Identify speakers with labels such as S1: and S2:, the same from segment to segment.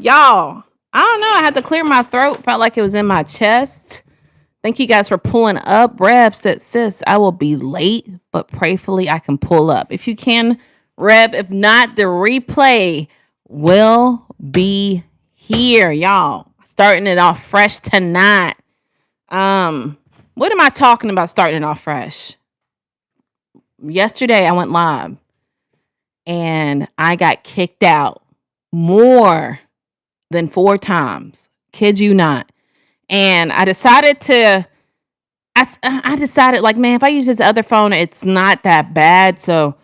S1: Y'all, I don't know. I had to clear my throat. Felt like it was in my chest. Thank you guys for pulling up. Rev said, sis, I will be late, but prayfully I can pull up. If you can, Rev, if not, the replay will be here, y'all. Starting it off fresh tonight. What am I talking about starting it off fresh? Yesterday I went live and I got kicked out more than 4 times. Kid you not. And I decided I decided like, man, if I use this other phone, it's not that bad. So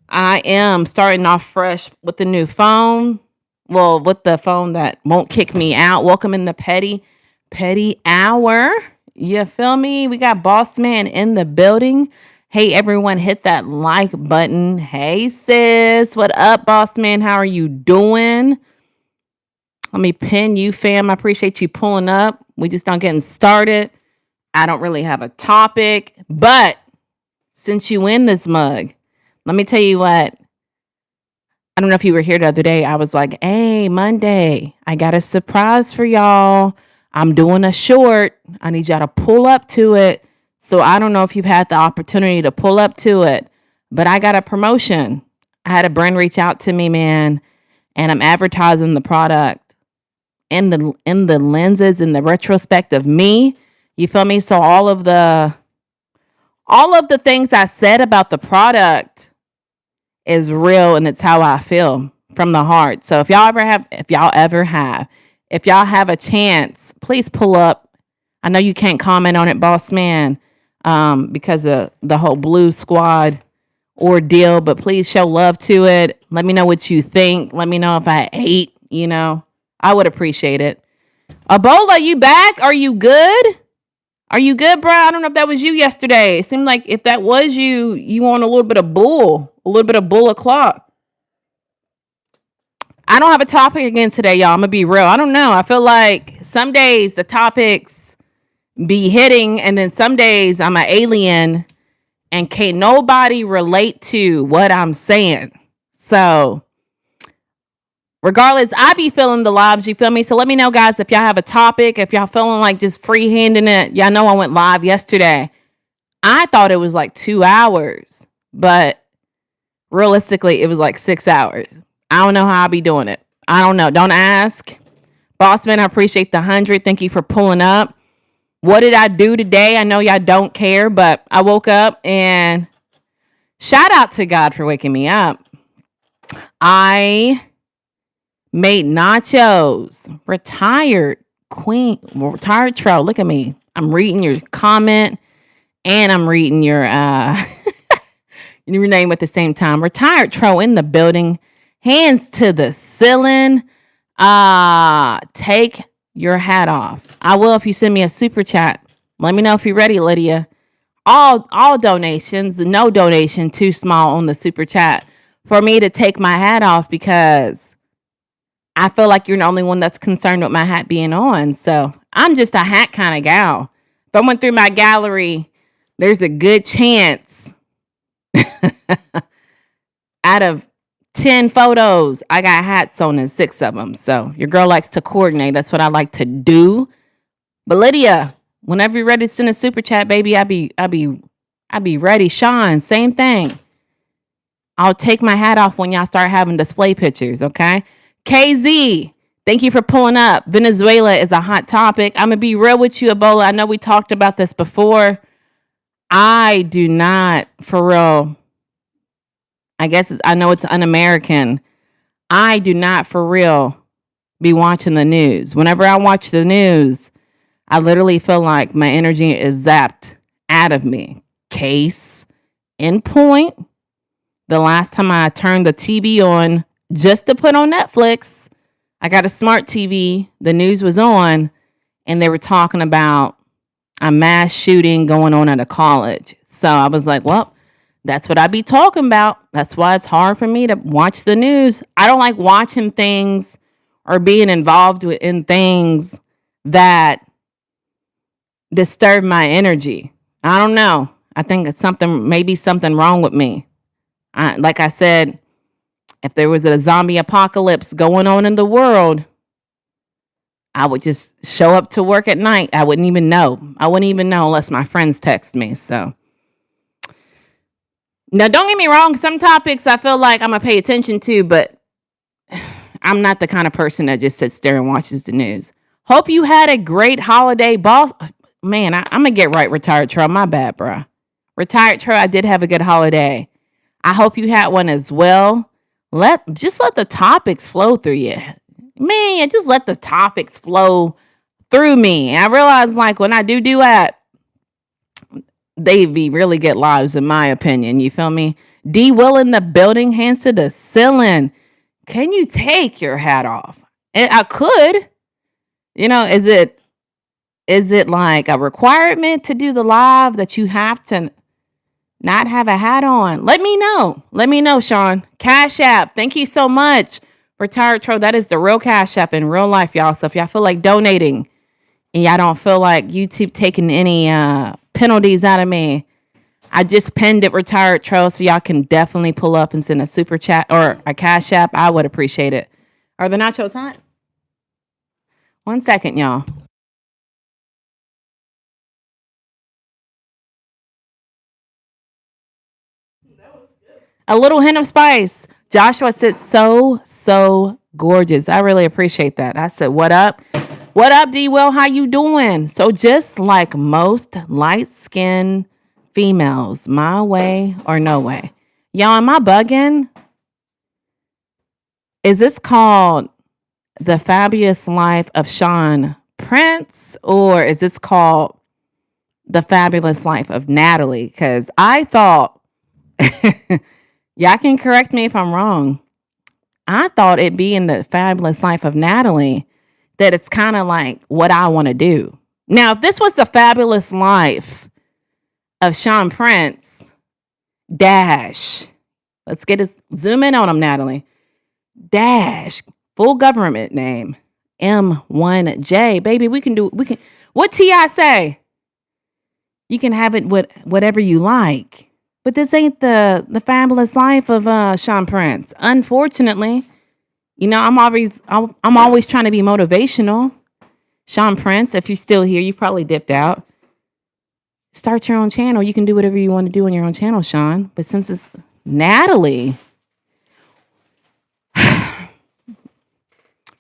S1: I am starting off fresh with the new phone. Well, with the phone that won't kick me out. Welcome in the petty hour. You feel me? We got Boss Man in the building. Hey, everyone, hit that like button. Hey, sis. What up, Boss Man? How are you doing? Let me pin you, fam. I appreciate you pulling up. We just not getting started. I don't really have a topic, but since you in this mug, let me tell you what. I don't know if you were here the other day. I was like, hey, Monday, I got a surprise for y'all. I'm doing a short. I need y'all to pull up to it. So I don't know if you've had the opportunity to pull up to it, but I got a promotion. I had a brand reach out to me, man, and I'm advertising the product in the lenses, in the retrospect of me. You feel me? So all of the things I said about the product is real, and it's how I feel from the heart. So if y'all have a chance, please pull up. I know you can't comment on it, Boss Man, because of the whole Blue Squad ordeal, but please show love to it. Let me know what you think. Let me know if I ate, I would appreciate it. Ebola, you back? Are you good? Are you good, bro? I don't know if that was you yesterday. It seemed like if that was you, you want a little bit of bull o'clock. I don't have a topic again today, y'all. I'm going to be real. I don't know. I feel like some days the topics be hitting, and then some days I'm an alien and can't nobody relate to what I'm saying. So regardless, I be feeling the lives, you feel me? So let me know, guys, if y'all have a topic, if y'all feeling like just freehanding it. Y'all know I went live yesterday. I thought it was like 2 hours, but realistically, it was like 6 hours. I don't know how I'll be doing it. I don't know. Don't ask. Bossman, I appreciate the 100. Thank you for pulling up. What did I do today? I know y'all don't care, but I woke up and shout out to God for waking me up. I made nachos. Retired Tro. Look at me. I'm reading your comment and I'm reading your your name at the same time. Retired Tro in the building. Hands to the ceiling. Take your hat off. I will if you send me a super chat. Let me know if you're ready, Lydia. All donations, no donation too small on the super chat for me to take my hat off, because I feel like you're the only one that's concerned with my hat being on. So I'm just a hat kind of gal. If I went through my gallery, there's a good chance out of 10 photos, I got hats on in 6 of them. So your girl likes to coordinate. That's what I like to do. But Lydia, whenever you're ready to send a super chat, baby, I be ready. Sean, same thing. I'll take my hat off when y'all start having display pictures, okay? KZ, thank you for pulling up. Venezuela is a hot topic. I'm going to be real with you, Ebola. I know we talked about this before. I do not, for real, I know it's un-American. I do not, for real, be watching the news. Whenever I watch the news, I literally feel like my energy is zapped out of me. Case in point, the last time I turned the TV on just to put on Netflix, I got a smart TV. The news was on, and they were talking about a mass shooting going on at a college. So I was like, well, that's what I be talking about. That's why it's hard for me to watch the news. I don't like watching things or being involved in things that disturb my energy. I don't know. I think it's maybe something wrong with me. Like I said, if there was a zombie apocalypse going on in the world, I would just show up to work at night. I wouldn't even know. I wouldn't even know unless my friends text me. So now, don't get me wrong. Some topics I feel like I'm gonna pay attention to, but I'm not the kind of person that just sits there and watches the news. Hope you had a great holiday, boss. Man, I'm gonna get right, retired Tro. My bad, bro. Retired Tro, I did have a good holiday. I hope you had one as well. Let the topics flow through you. Man, just let the topics flow through me. And I realize, like, when I do that, they be really good lives, in my opinion. You feel me? D Will in the building, hands to the ceiling. Can you take your hat off? And I could. Is it like a requirement to do the live that you have to not have a hat on? Let me know. Let me know, Sean. Cash App. Thank you so much. Retired Tro. That is the real Cash App in real life, y'all. So if y'all feel like donating and y'all don't feel like YouTube taking any penalties out of me, I just pinned it, Retired Tro, so y'all can definitely pull up and send a super chat or a Cash App. I would appreciate it. Are the nachos hot? 1 second, y'all. A little hint of spice. Joshua said, so gorgeous. I really appreciate that. I said, what up? What up, D Will? How you doing? So just like most light-skinned females, my way or no way. Y'all, am I bugging? Is this called The Fabulous Life of Sean Prince, or is this called The Fabulous Life of Natalie? Because I thought, y'all can correct me if I'm wrong, I thought it being The Fabulous Life of Natalie, that it's kind of like what I want to do. Now, if this was The Fabulous Life of Sean Prince, dash, let's get us zoom in on him, Natalie. Dash, full government name, M1J. Baby, we can, what T.I. say? You can have it with whatever you like. But this ain't the fabulous life of Sean Prince. Unfortunately, I'm always trying to be motivational. Sean Prince, if you're still here, you probably dipped out. Start your own channel. You can do whatever you want to do on your own channel, Sean. But since it's Natalie,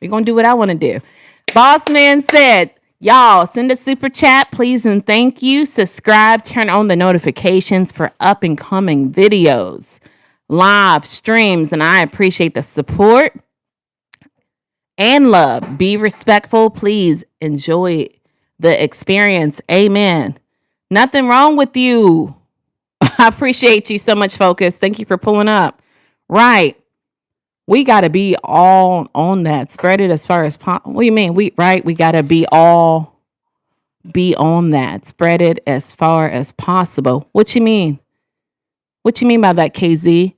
S1: we're going to do what I want to do. Boss Man said, y'all, send a super chat, please, and thank you. Subscribe, turn on the notifications for up and coming videos, live streams, and I appreciate the support and love. Be respectful. Please enjoy the experience. Amen. Nothing wrong with you. I appreciate you so much, Focus. Thank you for pulling up. Right. We got to be all on that. Spread it as far as possible. What do you mean? We got to be on that. Spread it as far as possible. What you mean? What you mean by that, KZ?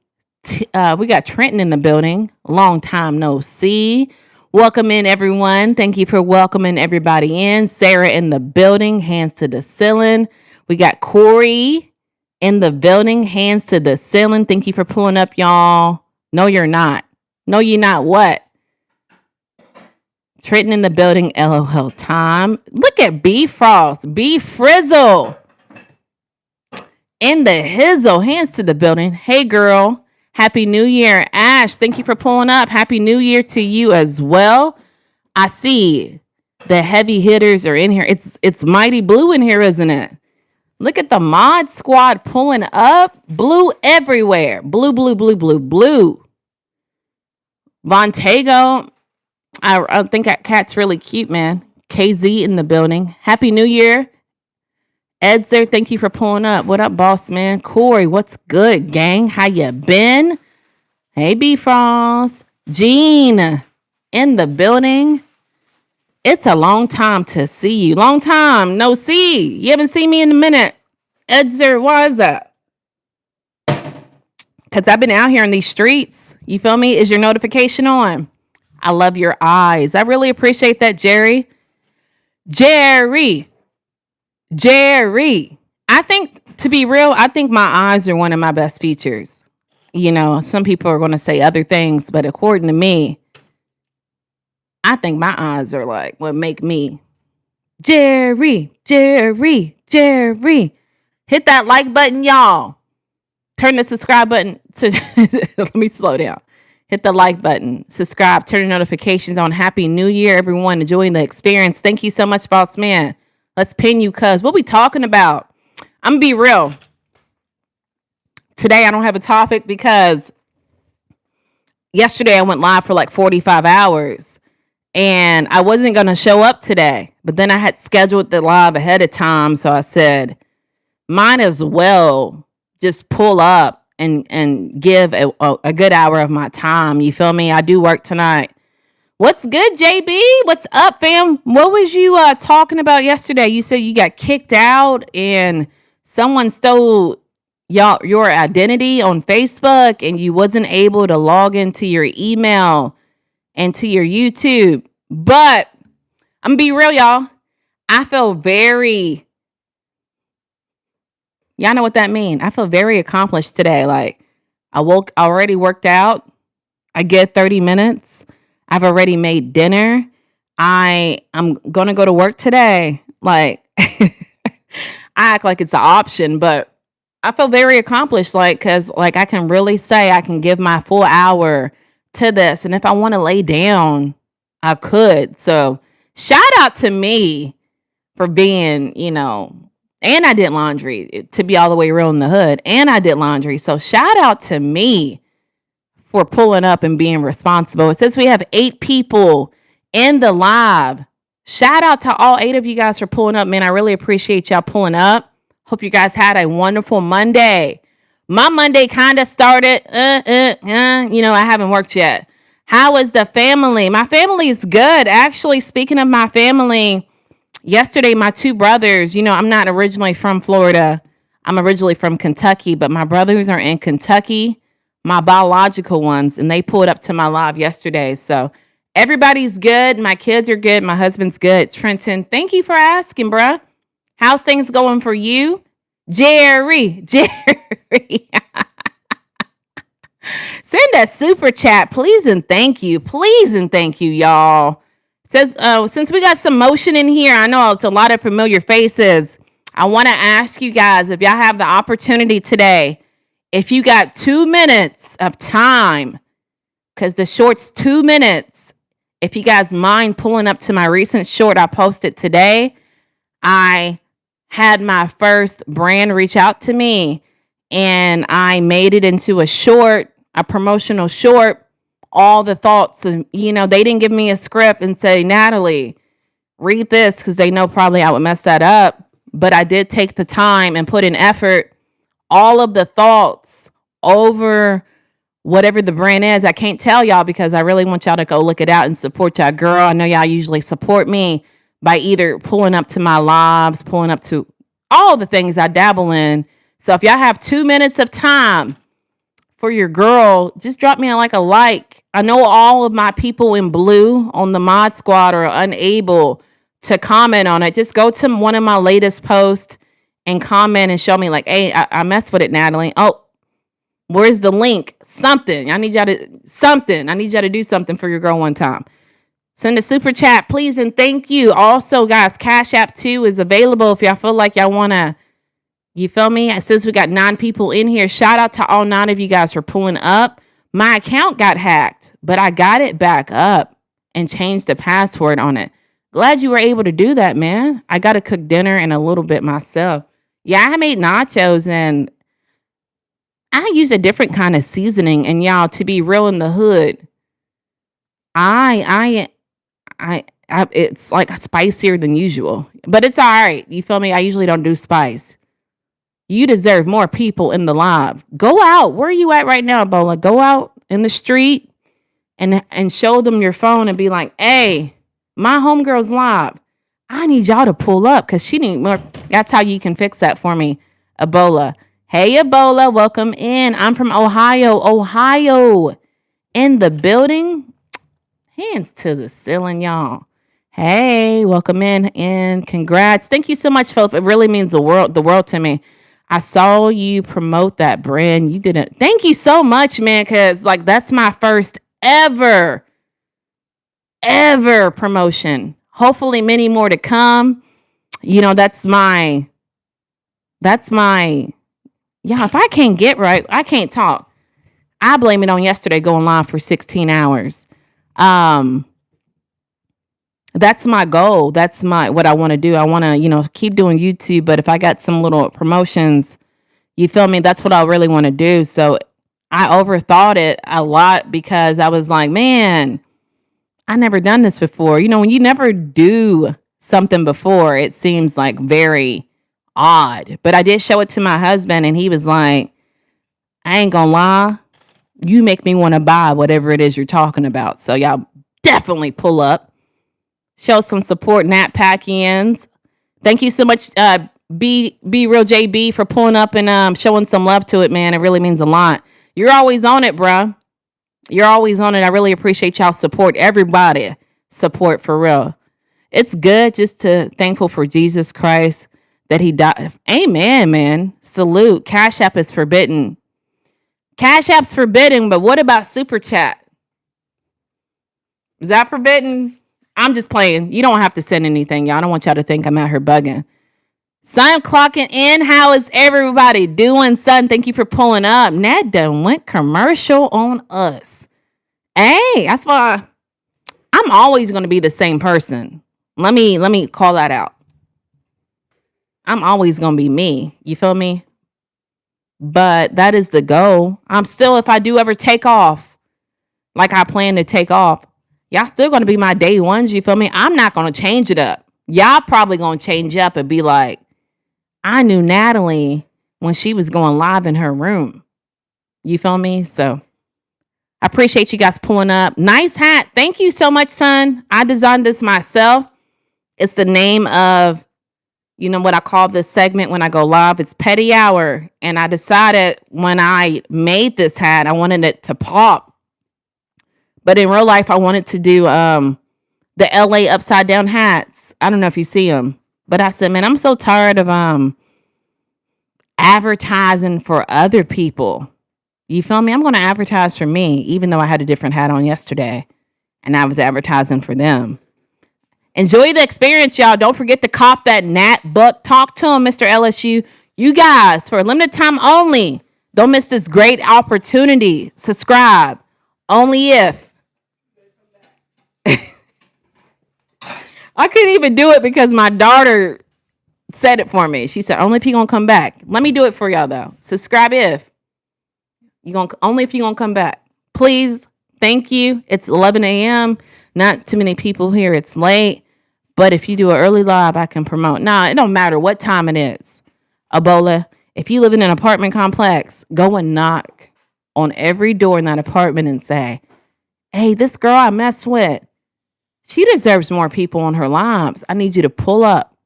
S1: We got Trenton in the building. Long time no see. Welcome in, everyone. Thank you for welcoming everybody in. Sarah in the building. Hands to the ceiling. We got Corey in the building. Hands to the ceiling. Thank you for pulling up, y'all. No, you're not. No, you're not what? Trenton in the building. LOL time. Look at B Frost. B Frizzle. In the hizzle. Hands to the building. Hey, girl. Happy New Year. Ash, thank you for pulling up. Happy New Year to you as well. I see the heavy hitters are in here. It's Mighty Blue in here, isn't it? Look at the mod squad pulling up. Blue everywhere. Blue, blue, blue, blue, blue. Vontago. I think that cat's really cute, man. KZ in the building. Happy New Year. Edzer, thank you for pulling up. What up, boss man? Corey, what's good, gang? How you been? Hey, B Frost. Gene in the building. It's a long time to see you. Long time no see. You haven't seen me in a minute. Edzer, why is that? Because I've been out here in these streets. You feel me? Is your notification on? I love your eyes. I really appreciate that, Jerry. Jerry. I think, to be real, I think my eyes are one of my best features. Some people are going to say other things, but according to me, I think my eyes are like what make me Jerry, Jerry, Jerry. Hit that like button, y'all. Turn the subscribe button to let me slow down. Hit the like button, subscribe, turn the notifications on. Happy New Year, everyone. Enjoying the experience. Thank you so much, boss man. Let's pin you, cuz. What we talking about? I'm gonna be real. Today I don't have a topic because yesterday I went live for like 45 hours and I wasn't gonna show up today. But then I had scheduled the live ahead of time, so I said, might as well just pull up and give a good hour of my time. You feel me? I do work tonight. What's good, JB? What's up, fam? What was you talking about yesterday? You said you got kicked out and someone stole your identity on Facebook and you wasn't able to log into your email and to your YouTube. But I'm gonna be real, y'all. I feel very, y'all know what that means. I feel very accomplished today. Like I already worked out. I get 30 minutes. I've already made dinner. I'm gonna go to work today. Like I act like it's an option, but I feel very accomplished. Like, cause like I can really say I can give my full hour to this. And if I want to lay down, I could. So shout out to me for being, and I did laundry, to be all the way real in the hood. And I did laundry. So shout out to me for pulling up and being responsible. It says we have 8 people in the live. Shout out to all 8 of you guys for pulling up, man. I really appreciate y'all pulling up. Hope you guys had a wonderful Monday. My Monday kind of started, I haven't worked yet. How is the family? My family is good. Actually, speaking of my family, yesterday, my 2 brothers, I'm not originally from Florida. I'm originally from Kentucky, but my brothers are in Kentucky, my biological ones, and they pulled up to my live yesterday. So everybody's good. My kids are good. My husband's good. Trenton, thank you for asking, bruh. How's things going for you? Jerry. Send a super chat, please and thank you. Please and thank you, y'all. It says, since we got some motion in here, I know it's a lot of familiar faces. I want to ask you guys, if y'all have the opportunity today, if you got 2 minutes of time, because the short's 2 minutes, if you guys mind pulling up to my recent short I posted today, I had my first brand reach out to me and I made it into a promotional short, all the thoughts. And, they didn't give me a script and say, Natalie, read this, because they know probably I would mess that up. But I did take the time and put in effort, all of the thoughts over whatever the brand is. I can't tell y'all because I really want y'all to go look it out and support y'all girl. I know y'all usually support me by either pulling up to my lives, pulling up to all the things I dabble in. So if y'all have 2 minutes of time for your girl, just drop me a like. I know all of my people in blue on the mod squad are unable to comment on it. Just go to one of my latest posts and comment and show me like, hey, I messed with it, Natalie. Oh, where's the link? Something. I need y'all to do something for your girl one time. Send a super chat, please, and thank you. Also, guys, Cash App 2 is available if y'all feel like y'all want to, you feel me? Since we got 9 people in here, shout out to all 9 of you guys for pulling up. My account got hacked, but I got it back up and changed the password on it. Glad you were able to do that, man. I got to cook dinner and a little bit myself. Yeah, I made nachos and I use a different kind of seasoning. And y'all, to be real in the hood, I it's like spicier than usual, but it's all right. You feel me? I usually don't do spice. You deserve more people in the live. Go out. Where are you at right now, Bola? Go out in the street and show them your phone and be like, hey, my homegirl's live. I need y'all to pull up because she need more. That's how you can fix that for me, Ebola. Hey, Ebola, welcome in. I'm from Ohio in the building. Hands to the ceiling, y'all. Hey, welcome in and congrats. Thank you so much, Philip. It really means the world to me. I saw you promote that brand. You didn't. Thank you so much, man, because like that's my first ever ever promotion. Hopefully many more to come. You know, that's my yeah, if I can't get right, I can't talk. I blame it on yesterday going live for 16 hours. That's my goal. That's what I want to do. I want to, keep doing YouTube, but if I got some little promotions, you feel me? That's what I really want to do. So I overthought it a lot because I was like, man, I never done this before. When you never do something before, it seems like very odd. But I did show it to my husband and he was like, I ain't gonna lie, you make me want to buy whatever it is you're talking about. So y'all definitely pull up. Show some support, Nat Packians. Thank you so much, Be Real JB, for pulling up and showing some love to it, man. It really means a lot. You're always on it, bruh. You're always on it. I really appreciate y'all support. Everybody support for real. It's good just to thankful for Jesus Christ that he died. Amen, man. Salute. Cash App is forbidden. Cash App's forbidden, but what about Super Chat? Is that forbidden? I'm just playing. You don't have to send anything, y'all. I don't want y'all to think I'm out here bugging. So I'm clocking in. How is everybody doing, son? Thank you for pulling up. Nat done went commercial on us. Hey, that's why I'm always going to be the same person. Let me call that out. I'm always going to be me. You feel me? But that is the goal. I'm still, if I do ever take off, like I plan to take off, y'all still going to be my day ones. You feel me? I'm not going to change it up. Y'all probably going to change up and be like, I knew Natalie when she was going live in her room. You feel me? So I appreciate you guys pulling up. Nice hat. Thank you so much, son. I designed this myself. It's the name of, what I call this segment when I go live. It's Petty Hour. And I decided when I made this hat, I wanted it to pop. But in real life, I wanted to do the LA upside down hats. I don't know if you see them. But I said, man, I'm so tired of advertising for other people. You feel me? I'm going to advertise for me, even though I had a different hat on yesterday and I was advertising for them. Enjoy the experience, y'all. Don't forget to cop that Nat book. Talk to him, Mr. LSU. You guys, for a limited time only, don't miss this great opportunity. Subscribe. Only if. I couldn't even do it because my daughter said it for me. She said, only if you're going to come back. Let me do it for y'all, though. Subscribe if. Only if you're going to come back. Please. Thank you. It's 11 a.m. Not too many people here. It's late. But if you do an early live, I can promote. Nah, it don't matter what time it is. Ebola, if you live in an apartment complex, go and knock on every door in that apartment and say, hey, this girl I mess with, she deserves more people on her lives. I need you to pull up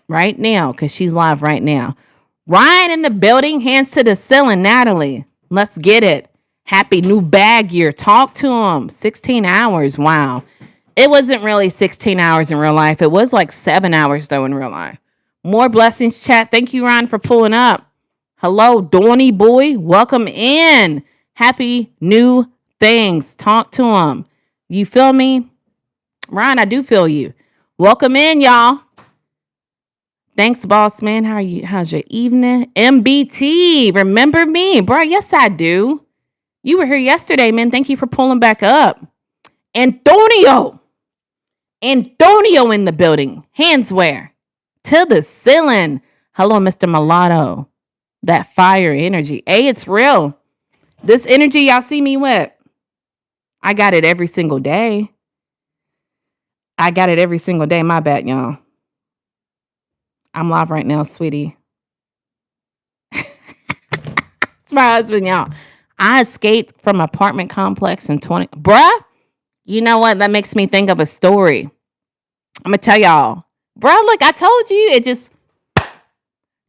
S1: right now because she's live right now. Ryan in the building, hands to the ceiling. Natalie, let's get it. Happy new bag year. Talk to him. 16 hours. Wow. It wasn't really 16 hours in real life. It was like 7 hours, though, in real life. More blessings, chat. Thank you, Ryan, for pulling up. Hello, Dorny boy. Welcome in. Happy new things. Talk to him. You feel me? Ryan, I do feel you. Welcome in, y'all. Thanks, boss man. How are you? How's your evening? MBT. Remember me, bro? Yes, I do. You were here yesterday, man. Thank you for pulling back up. Antonio in the building. Hands where? To the ceiling. Hello, Mr. Mulatto. That fire energy. Hey, it's real. This energy y'all see me with, I got it every single day. My bad, y'all. I'm live right now, sweetie. It's my husband, y'all. I escaped from apartment complex in 20. Bruh, you know what? That makes me think of a story. I'm going to tell y'all. Bruh, look, I told you. It just.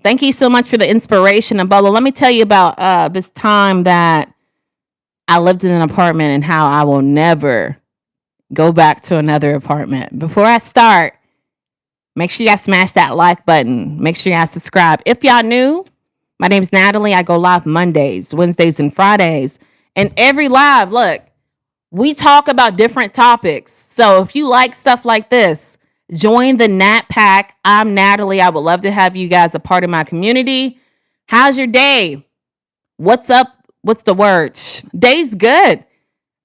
S1: Thank you so much for the inspiration, Ebola. Let me tell you about this time that I lived in an apartment and how I will never go back to another apartment. Before I start, make sure y'all smash that like button. Make sure y'all subscribe. If y'all new, my name's Natalie. I go live Mondays, Wednesdays, and Fridays. And every live, look, We talk about different topics. So if you like stuff like this, join the Nat Pack. I'm Natalie. I would love to have you guys a part of my community. How's your day? What's up? What's the word? Day's good.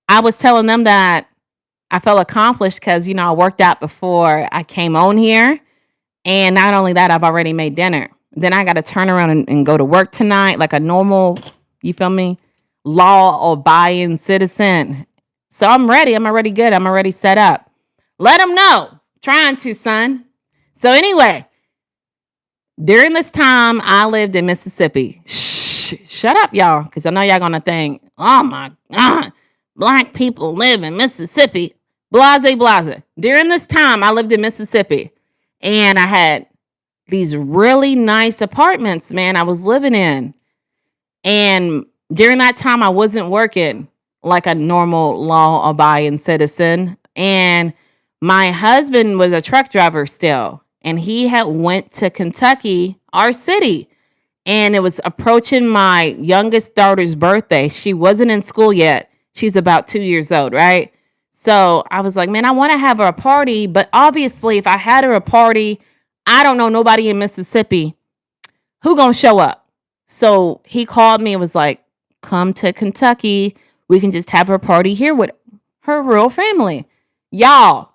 S1: I was telling them that I felt accomplished because, I worked out before I came on here. And not only that, I've already made dinner. Then I got to turn around and go to work tonight like a normal, you feel me, law-abiding citizen. So I'm ready. I'm already good. I'm already set up. Let them know. Trying to, son. So anyway, during this time, I lived in Mississippi. Shut up, y'all, because I know y'all going to think, oh, my God, Black people live in Mississippi. Blase, blase. During this time, I lived in Mississippi, and I had these really nice apartments, man, I was living in. And during that time, I wasn't working like a normal law-abiding citizen. And my husband was a truck driver still. And he had went to Kentucky, our city. And it was approaching my youngest daughter's birthday. She wasn't in school yet. She's about 2 years old, right? So I was like, man, I want to have her a party. But obviously, if I had her a party, I don't know nobody in Mississippi. Who gonna show up? So he called me and was like, come to Kentucky. We can just have her party here with her real family. Y'all,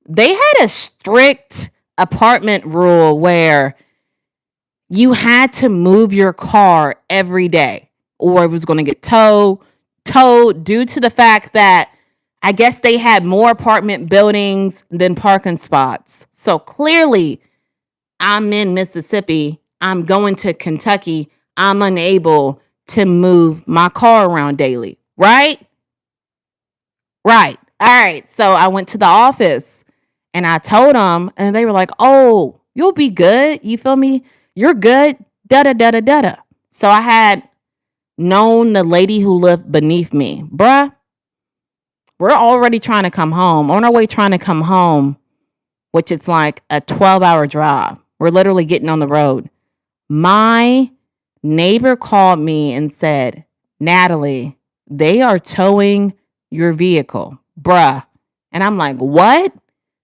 S1: they had a strict apartment rule where you had to move your car every day or it was going to get towed due to the fact that I guess they had more apartment buildings than parking spots. So clearly, I'm in Mississippi. I'm going to Kentucky. I'm unable to move my car around daily. Right? Right. All right. So I went to the office and I told them, and they were like, oh, you'll be good. You feel me? You're good. Da da da da da da. So I had known the lady who lived beneath me. Bruh, we're already trying to come home. On our way trying to come home, which it's like a 12-hour drive. We're literally getting on the road. My neighbor called me and said, Natalie, they are towing your vehicle. Bruh. And I'm like, what?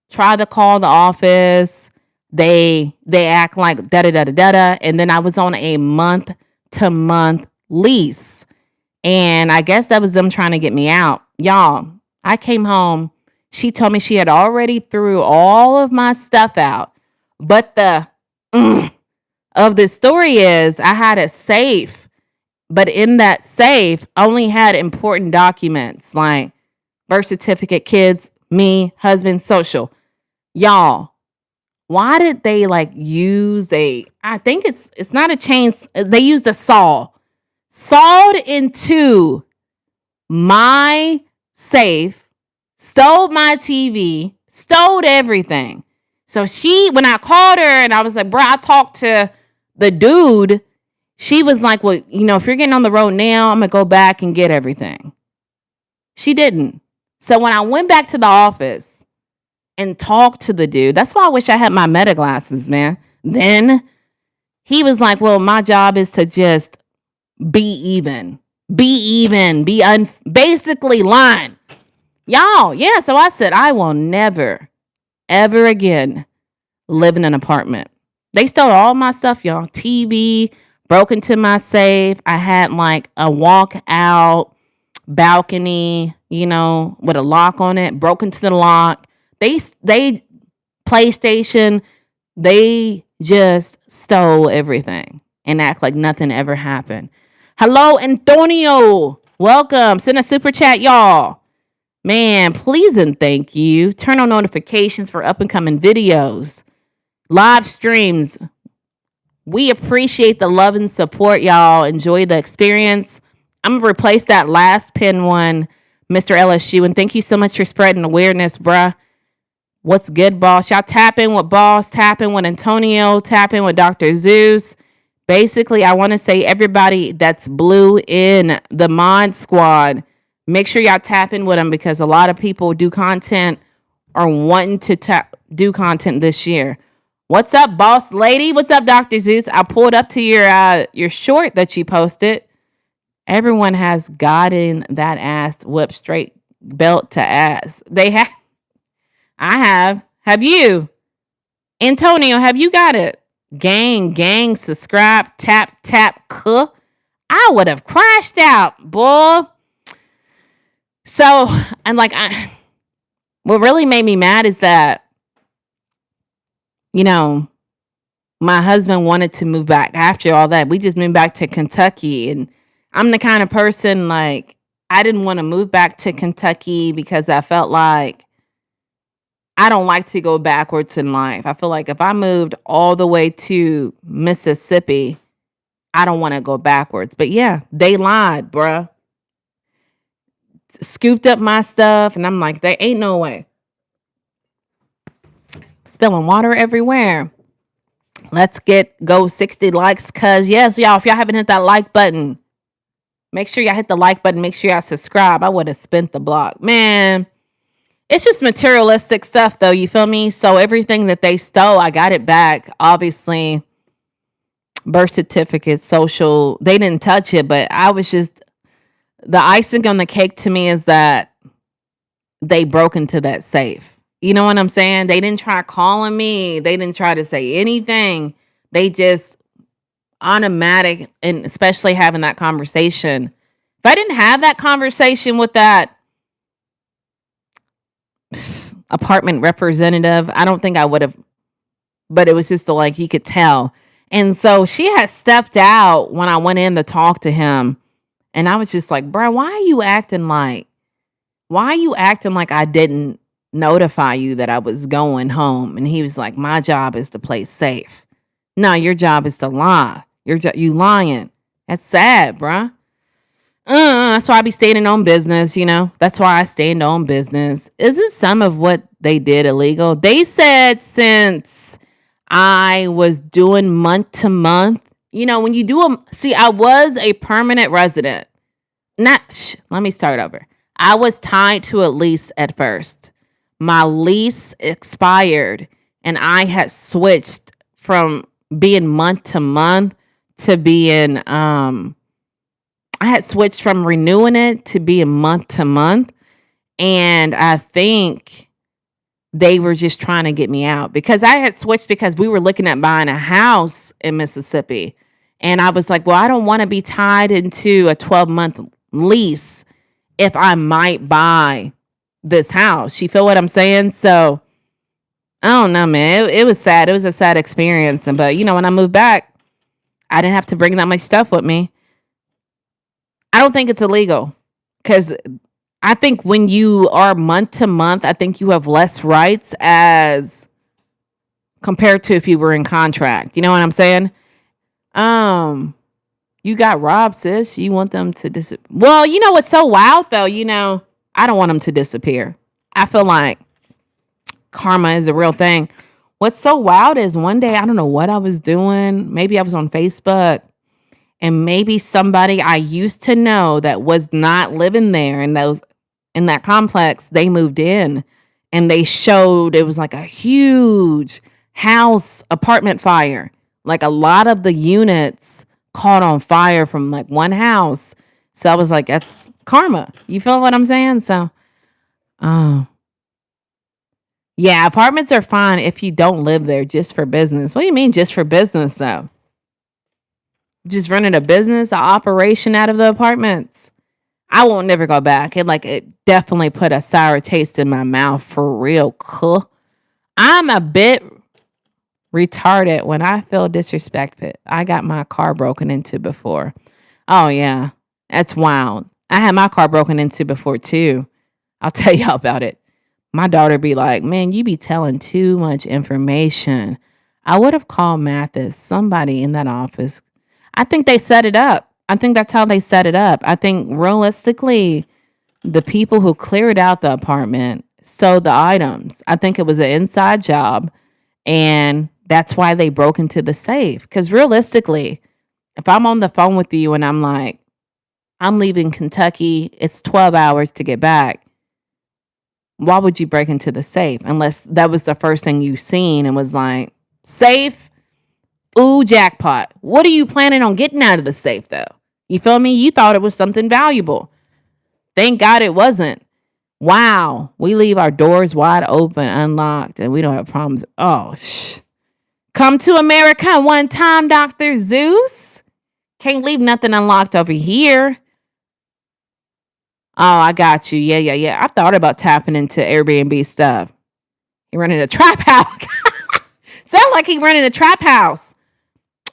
S1: Try to call the office. They act like da-da-da-da-da. And then I was on a month-to-month lease. And I guess that was them trying to get me out. Y'all, I came home. She told me she had already threw all of my stuff out. But the of this story is I had a safe. But in that safe, only had important documents like birth certificate, kids, me, husband, social. Y'all, why did they use I think it's not a chain, they used a saw. Sawed into my safe, stole my TV, stole everything. So when I called her and I was like, bro, I talked to the dude, she was like, well, if you're getting on the road now, I'm going to go back and get everything. She didn't. So when I went back to the office and talked to the dude, that's why I wish I had my meta glasses, man. Then he was like, well, my job is to just be basically lying. Y'all, yeah. So I said, I will never, ever again live in an apartment. They stole all my stuff, y'all. TV, broke into my safe. I had a walk-out balcony, with a lock on it. Broke into the lock. They PlayStation, they just stole everything and act like nothing ever happened. Hello, Antonio. Welcome. Send a super chat, y'all. Man, please and thank you. Turn on notifications for up and coming videos, live streams. We appreciate the love and support, y'all. Enjoy the experience. I'm going to replace that last pin one, Mr. LSU. And thank you so much for spreading awareness, bruh. What's good, boss? Y'all tap in with boss, tap in with Antonio, tap in with Dr. Zeus. Basically, I want to say everybody that's blue in the mod squad, make sure y'all tap in with them because a lot of people do content or wanting to do content this year. What's up, boss lady? What's up, Dr. Zeus? I pulled up to your short that you posted. Everyone has gotten that ass whipped straight belt to ass. They have. I have. Have you? Antonio, have you got it? Gang, subscribe, tap, cuh. I would have crashed out, boy. So, and like, what really made me mad is that, you know, my husband wanted to move back after all that. We just moved back to Kentucky. And I'm the kind of person, like, I didn't want to move back to Kentucky because I felt like I don't like to go backwards in life. I feel like if I moved all the way to Mississippi, I don't want to go backwards. But yeah, they lied, bruh. Scooped up my stuff, and I'm like, there ain't no way. Spilling water everywhere. Let's go 60 likes, cuz yes, y'all, if y'all haven't hit that like button, make sure y'all hit the like button. Make sure y'all subscribe. I would have spent the block. Man, it's just materialistic stuff, though. You feel me? So everything that they stole, I got it back. Obviously, birth certificate, social, they didn't touch it, but I was just, the icing on the cake to me is that they broke into that safe. You know what I'm saying? They didn't try calling me. They didn't try to say anything. They just automatic, and especially having that conversation. If I didn't have that conversation with that apartment representative, I don't think I would have, but it was just like, you could tell. And so she had stepped out when I went in to talk to him. And I was just like, bro, why are you acting like I didn't notify you that I was going home? And he was like, my job is to play safe. No, your job is to lie. You lying. That's sad, bruh. That's why I be staying in own business, you know. That's why I stay in own business. Isn't some of what they did illegal? They said since I was doing month to month, you know, when you do I was a permanent resident. Let me start over. I was tied to a lease at first. My lease expired and I had switched from being month to month to being, I had switched from renewing it to being month to month. And I think they were just trying to get me out because I had switched because we were looking at buying a house in Mississippi. And I was like, well, I don't want to be tied into a 12-month lease if I might buy this house. You feel what I'm saying? So I don't know, man. It was sad. It was a sad experience. But, you know, when I moved back, I didn't have to bring that much stuff with me. I don't think it's illegal because I think when you are month to month, I think you have less rights as compared to if you were in contract. You know what I'm saying? You got robbed, sis. You want them to disappear. Well, you know what's so wild, though? You know, I don't want them to disappear. I feel like karma is a real thing. What's so wild is one day, I don't know what I was doing. Maybe I was on Facebook. And maybe somebody I used to know that was not living there in that complex, they moved in and they showed it was like a huge house apartment fire. Like a lot of the units caught on fire from like one house. So I was like, that's karma. You feel what I'm saying? So, yeah, apartments are fine if you don't live there just for business. What do you mean just for business though? Just running a business, an operation out of the apartments. I won't never go back. It definitely put a sour taste in my mouth for real. Cool. I'm a bit retarded when I feel disrespected. I got my car broken into before. Oh yeah, that's wild. I had my car broken into before too. I'll tell y'all about it. My daughter be like, man, you be telling too much information. I would have called Mathis, somebody in that office. I think they set it up. I think that's how they set it up. I think realistically, the people who cleared out the apartment stole the items. I think it was an inside job. And that's why they broke into the safe. Because realistically, if I'm on the phone with you and I'm like, I'm leaving Kentucky, it's 12 hours to get back. Why would you break into the safe? Unless that was the first thing you seen and was like, safe? Ooh, jackpot. What are you planning on getting out of the safe, though? You feel me? You thought it was something valuable. Thank God it wasn't. Wow. We leave our doors wide open, unlocked, and we don't have problems. Oh, come to America one time, Dr. Zeus. Can't leave nothing unlocked over here. Oh, I got you. Yeah. I thought about tapping into Airbnb stuff. He running a trap house. Sound like he running a trap house.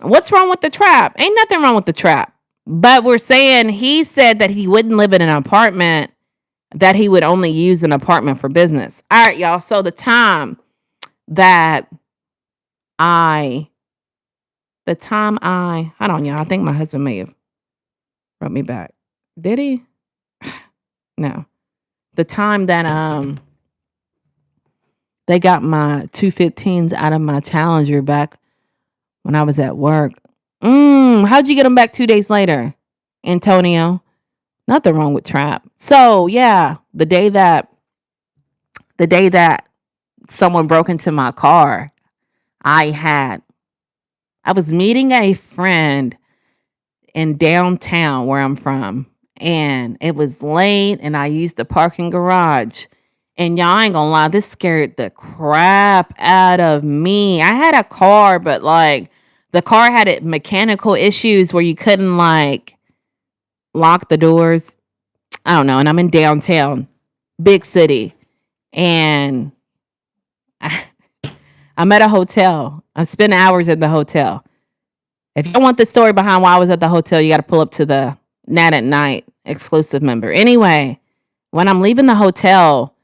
S1: What's wrong with the trap? Ain't nothing wrong with the trap. But we're saying he said that he wouldn't live in an apartment, that he would only use an apartment for business. All right, y'all. So the time that hold on, y'all. I think my husband may have wrote me back. Did he? No. The time that they got my 215s out of my Challenger back when I was at work. How'd you get them back 2 days later, Antonio? Nothing wrong with trap. So yeah, the day that someone broke into my car, I was meeting a friend in downtown where I'm from, and it was late, and I used the parking garage. And y'all, I ain't gonna lie, this scared the crap out of me. I had a car, but like the car had mechanical issues where you couldn't like lock the doors. I don't know. And I'm in downtown, big city, and I'm at a hotel. I spent hours at the hotel. If you want the story behind why I was at the hotel, you got to pull up to the Nat at Night exclusive member. Anyway, when I'm leaving the hotel,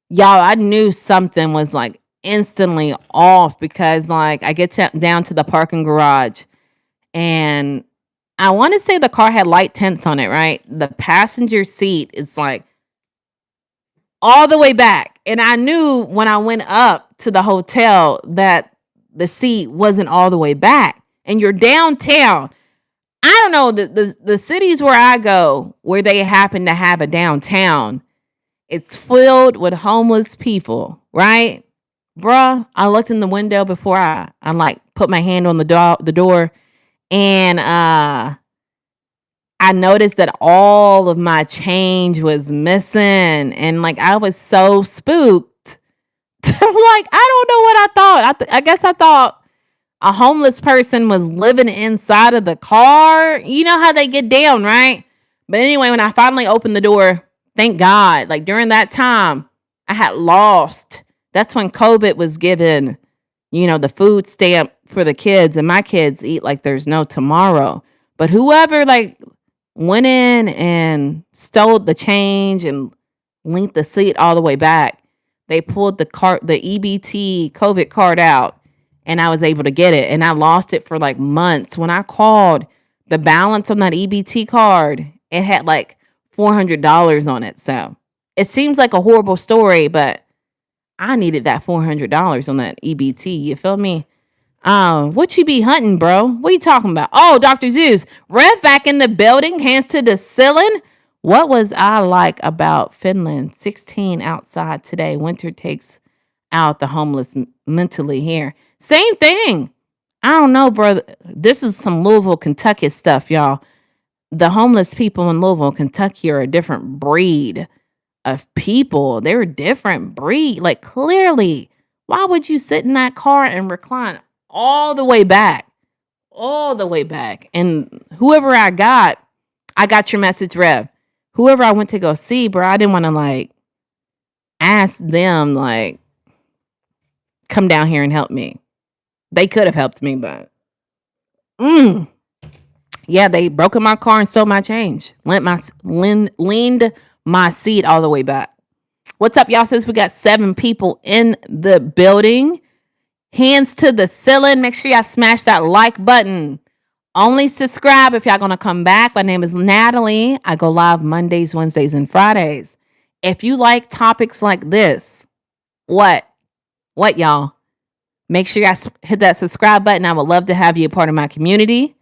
S1: y'all, I knew something was like instantly off because like I get down to the parking garage, and I want to say the car had light tints on it, right? The passenger seat is like all the way back. And I knew when I went up to the hotel that the seat wasn't all the way back. And you're downtown. I don't know, the cities where I go, where they happen to have a downtown, it's filled with homeless people, right? Bruh, I looked in the window before I like put my hand on the door, and I noticed that all of my change was missing, and like I was so spooked. Like I don't know what I thought. I guess I thought a homeless person was living inside of the car. You know how they get down, right? But anyway, when I finally opened the door, thank God, like during that time, I had lost. That's when COVID was given, the food stamp for the kids, and my kids eat like there's no tomorrow. But whoever like went in and stole the change and linked the seat all the way back, they pulled the EBT COVID card out, and I was able to get it. And I lost it for like months. When I called, the balance on that EBT card, it had like $400 on it. So it seems like a horrible story, but I needed that $400 on that EBT. You feel me? What you be hunting, bro? What you talking about? Oh, Dr. Zeus, Rev back in the building, hands to the ceiling. What was I like about Finland? 16 outside today. Winter takes out the homeless mentally here. Same thing. I don't know, bro. This is some Louisville, Kentucky stuff, y'all. The homeless people in Louisville, Kentucky are a different breed of people. They're a different breed. Like, clearly, why would you sit in that car and recline all the way back? All the way back. And whoever I got your message, Rev. Whoever I went to go see, bro, I didn't want to, like, ask them, like, come down here and help me. They could have helped me, but yeah, they broke in my car and stole my change. Leaned my seat all the way back. What's up, y'all? Since we got 7 people in the building, hands to the ceiling. Make sure y'all smash that like button. Only subscribe if y'all gonna come back. My name is Natalie. I go live Mondays, Wednesdays, and Fridays. If you like topics like this, what y'all? Make sure you guys hit that subscribe button. I would love to have you a part of my community.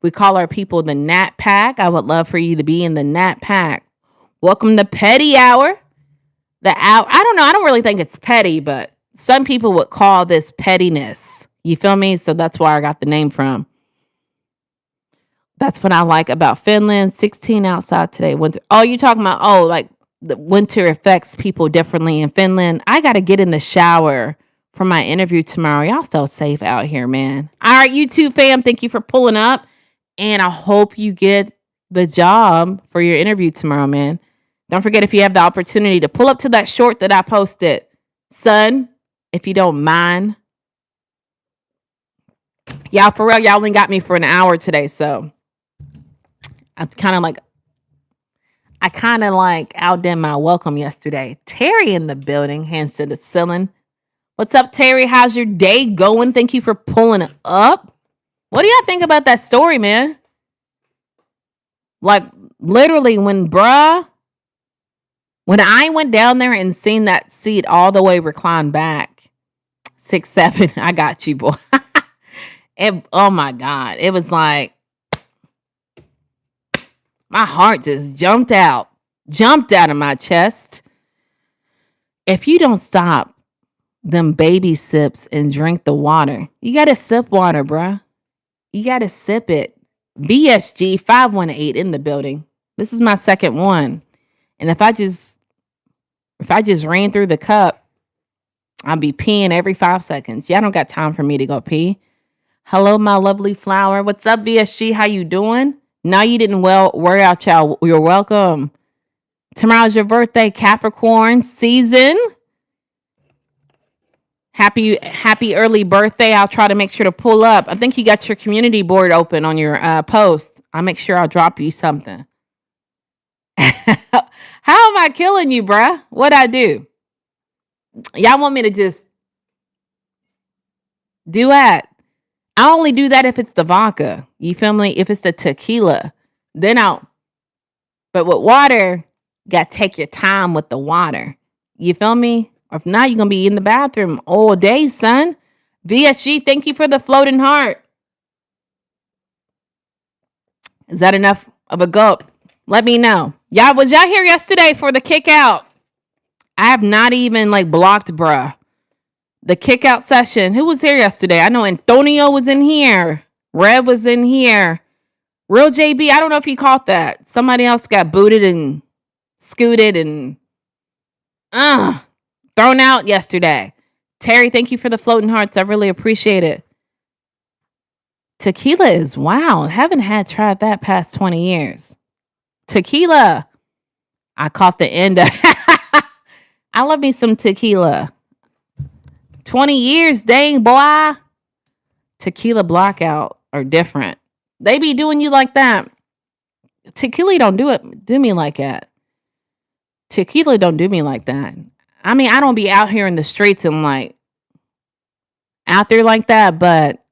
S1: We call our people the Nat Pack. I would love for you to be in the Nat Pack. Welcome to Petty Hour. I don't know. I don't really think it's petty, but some people would call this pettiness. You feel me? So that's where I got the name from. That's what I like about Finland. 16 outside today. Winter. Oh, you're talking about, like the winter affects people differently in Finland. I got to get in the shower for my interview tomorrow. Y'all still safe out here, man. All right, YouTube fam, thank you for pulling up. And I hope you get the job for your interview tomorrow, man. Don't forget, if you have the opportunity to pull up to that short that I posted, son, if you don't mind. Y'all, for real, y'all only got me for an hour today, so I kind of outdid my welcome yesterday. Terry in the building, hands to the ceiling. What's up, Terry? How's your day going? Thank you for pulling up. What do y'all think about that story, man? Like, literally, when I went down there and seen that seat all the way reclined back, 6'7", I got you, boy. Oh my God. It was like, my heart just jumped out of my chest. If you don't stop them baby sips and drink the water, you got to sip water, bruh. You got to sip it. BSG 518 in the building. This is my second one. And if I just ran through the cup, I'd be peeing every 5 seconds. Y'all don't got time for me to go pee. Hello, my lovely flower. What's up, BSG? How you doing? No, you didn't worry out, y'all. You're welcome. Tomorrow's your birthday, Capricorn season. Happy early birthday. I'll try to make sure to pull up. I think you got your community board open on your post. I'll make sure I'll drop you something. How am I killing you, bruh? What'd I do? Y'all want me to just do that? I only do that if it's the vodka. You feel me? If it's the tequila, then but with water, you got to take your time with the water. You feel me? Or if not, you're going to be in the bathroom all day, son. VSG, thank you for the floating heart. Is that enough of a gulp? Let me know. Was y'all here yesterday for the kick out? I have not even blocked, bruh. The kick out session. Who was here yesterday? I know Antonio was in here. Rev was in here. Real JB, I don't know if you caught that. Somebody else got booted and scooted and thrown out yesterday. Terry, thank you for the floating hearts. I really appreciate it. Tequila is wild. Haven't tried that past 20 years. Tequila. I caught the end of I love me some tequila. 20 years, dang, boy. Tequila blackout are different. They be doing you like that. Tequila don't do me like that. Tequila don't do me like that. I mean, I don't be out here in the streets and out there like that, but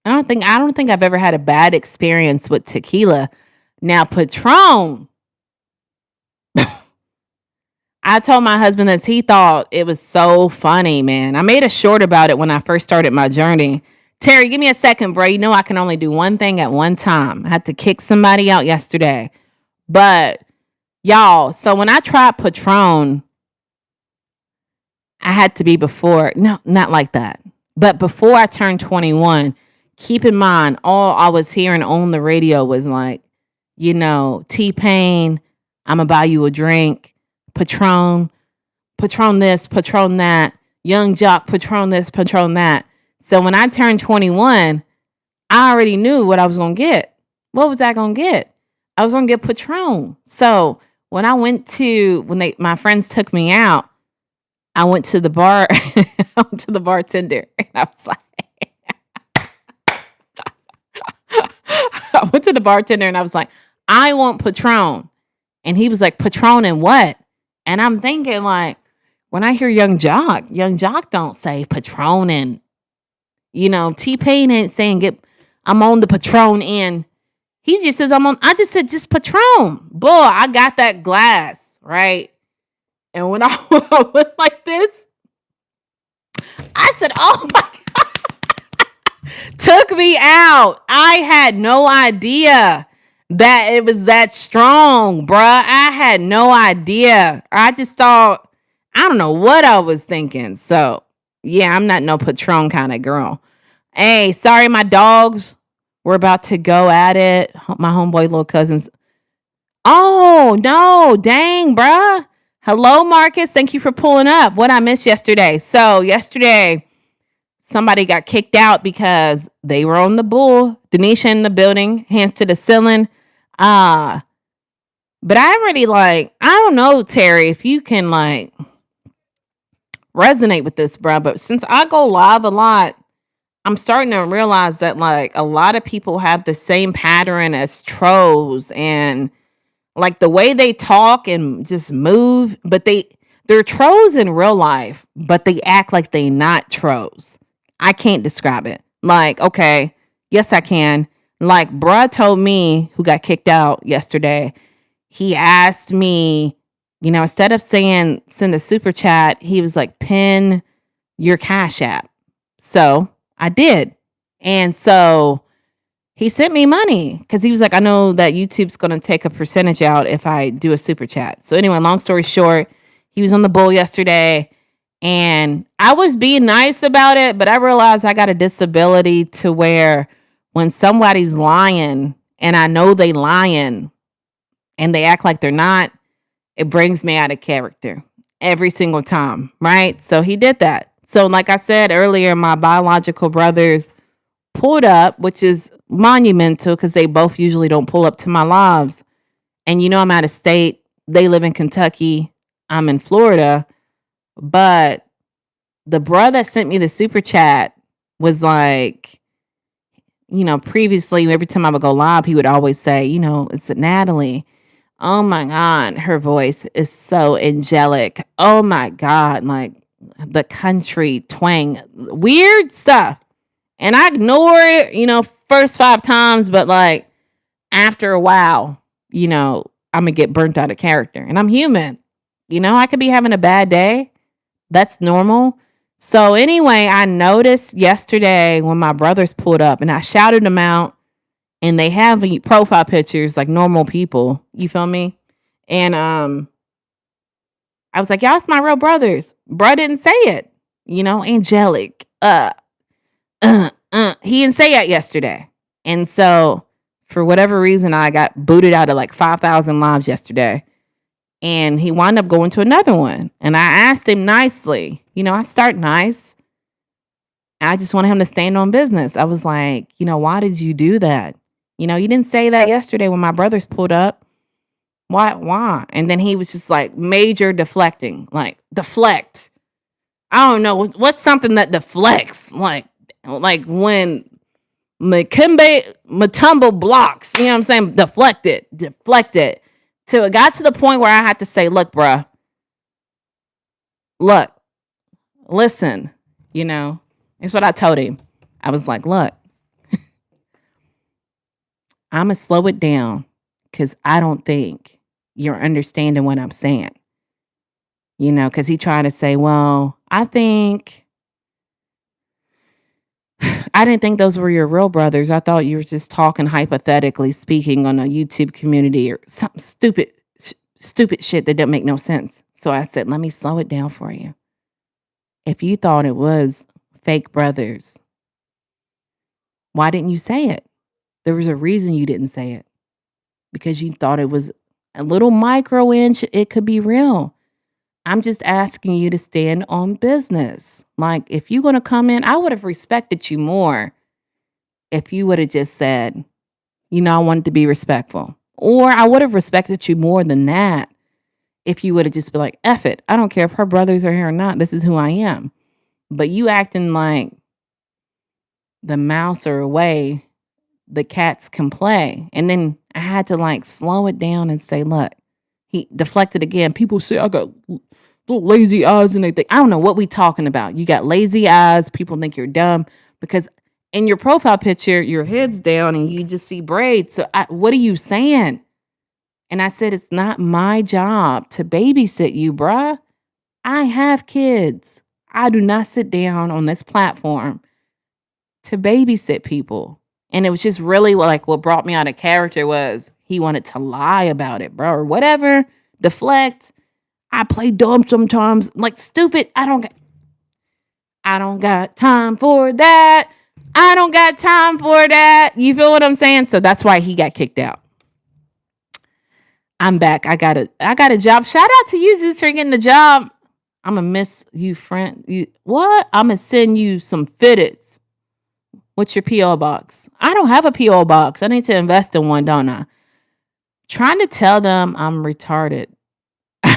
S1: I don't think I've ever had a bad experience with tequila. Now, Patron. I told my husband that he thought it was so funny, man. I made a short about it when I first started my journey. Terry, give me a second, bro. You know I can only do one thing at one time. I had to kick somebody out yesterday. But, y'all, so when I tried Patron, I had to be before. No, not like that. But before I turned 21, keep in mind, all I was hearing on the radio was T-Pain, I'm going to buy you a drink. Patron this, Patron that, Young Jock, Patron this, Patron that. So when I turned 21, I already knew what I was going to get. What was I going to get? I was going to get Patron. So when my friends took me out, I went to the bar, I went to the bartender, and I was like, I went to the bartender and I was like, I want Patron. And he was like, Patron and what? And I'm thinking when I hear Young Jock don't say Patron and, T-Pain ain't saying I'm on the Patron and he just says I just said just Patron. Boy, I got that glass, right? And when I went like this, I said, oh my God, took me out. I had no idea that it was that strong, bruh. I had no idea. I just thought, I don't know what I was thinking. So, yeah, I'm not no Patron kind of girl. Hey, sorry, my dogs were about to go at it. My homeboy little cousins. Oh, no, dang, bruh. Hello, Marcus. Thank you for pulling up. What I missed yesterday. So yesterday, somebody got kicked out because they were on the bull. Denisha in the building, hands to the ceiling. Uh, but I already I don't know, Terry, if you can resonate with this, bro. But since I go live a lot, I'm starting to realize that a lot of people have the same pattern as trolls, and the way they talk and just move, but they're trolls in real life, but they act like they not trolls. I can't describe it. Okay, yes I can. Bruh told me, who got kicked out yesterday, he asked me, instead of saying send a super chat, he was like, pin your Cash App. So I did. And so he sent me money because he was like, I know that YouTube's going to take a percentage out if I do a super chat. So anyway, long story short, he was on the bull yesterday and I was being nice about it, but I realized I got a disability to where when somebody's lying and I know they lying and they act like they're not, it brings me out of character every single time, right? So he did that. So like I said earlier, my biological brothers pulled up, which is monumental because they both usually don't pull up to my lives. And I'm out of state. They live in Kentucky. I'm in Florida. But the brother that sent me the super chat was previously, every time I would go live, he would always say, it's Natalie. Oh my God, her voice is so angelic. Oh my God, the country twang, weird stuff. And I ignored it, first 5 times, but after a while, I'm gonna get burnt out of character. And I'm human. I could be having a bad day. That's normal. So anyway, I noticed yesterday when my brothers pulled up and I shouted them out and they have profile pictures like normal people. You feel me? And I was like, y'all, it's my real brothers. Bruh didn't say it. Angelic. He didn't say that yesterday. And so for whatever reason, I got booted out of 5,000 lives yesterday. And he wound up going to another one. And I asked him nicely, I start nice. I just wanted him to stand on business. I was like, why did you do that? You didn't say that yesterday when my brothers pulled up. Why? And then he was just major deflecting, deflect. I don't know. What's something that deflects? Like when Matumbo blocks, you know what I'm saying? Deflect it. Till it got to the point where I had to say, look, bruh, listen, it's what I told him. I was like, look, I'm going to slow it down because I don't think you're understanding what I'm saying. Because he tried to say, well, I didn't think those were your real brothers. I thought you were just talking hypothetically speaking on a YouTube community or something stupid shit that didn't make no sense. So I said, let me slow it down for you. If you thought it was fake brothers, why didn't you say it? There was a reason you didn't say it. Because you thought it was a little micro inch, it could be real. I'm just asking you to stand on business. If you're going to come in, I would have respected you more if you would have just said, I wanted to be respectful. Or I would have respected you more than that if you would have just been like, F it. I don't care if her brothers are here or not. This is who I am. But you acting like the mouse are away, the cats can play. And then I had to slow it down and say, look, he deflected again. People say I got little lazy eyes and they think, I don't know what we talking about. You got lazy eyes. People think you're dumb because in your profile picture, your head's down and you just see braids. So what are you saying? And I said, it's not my job to babysit you, bruh. I have kids. I do not sit down on this platform to babysit people. And it was just really what brought me out of character was he wanted to lie about it, bro, or whatever, deflect. I play dumb sometimes, stupid. I don't got time for that. I don't got time for that. You feel what I'm saying? So that's why he got kicked out. I'm back. I got a job. Shout out to you, Zeus, for getting the job. I'ma miss you, friend. You what? I'ma send you some fitteds. What's your PO box? I don't have a PO box. I need to invest in one, don't I? Trying to tell them I'm retarded.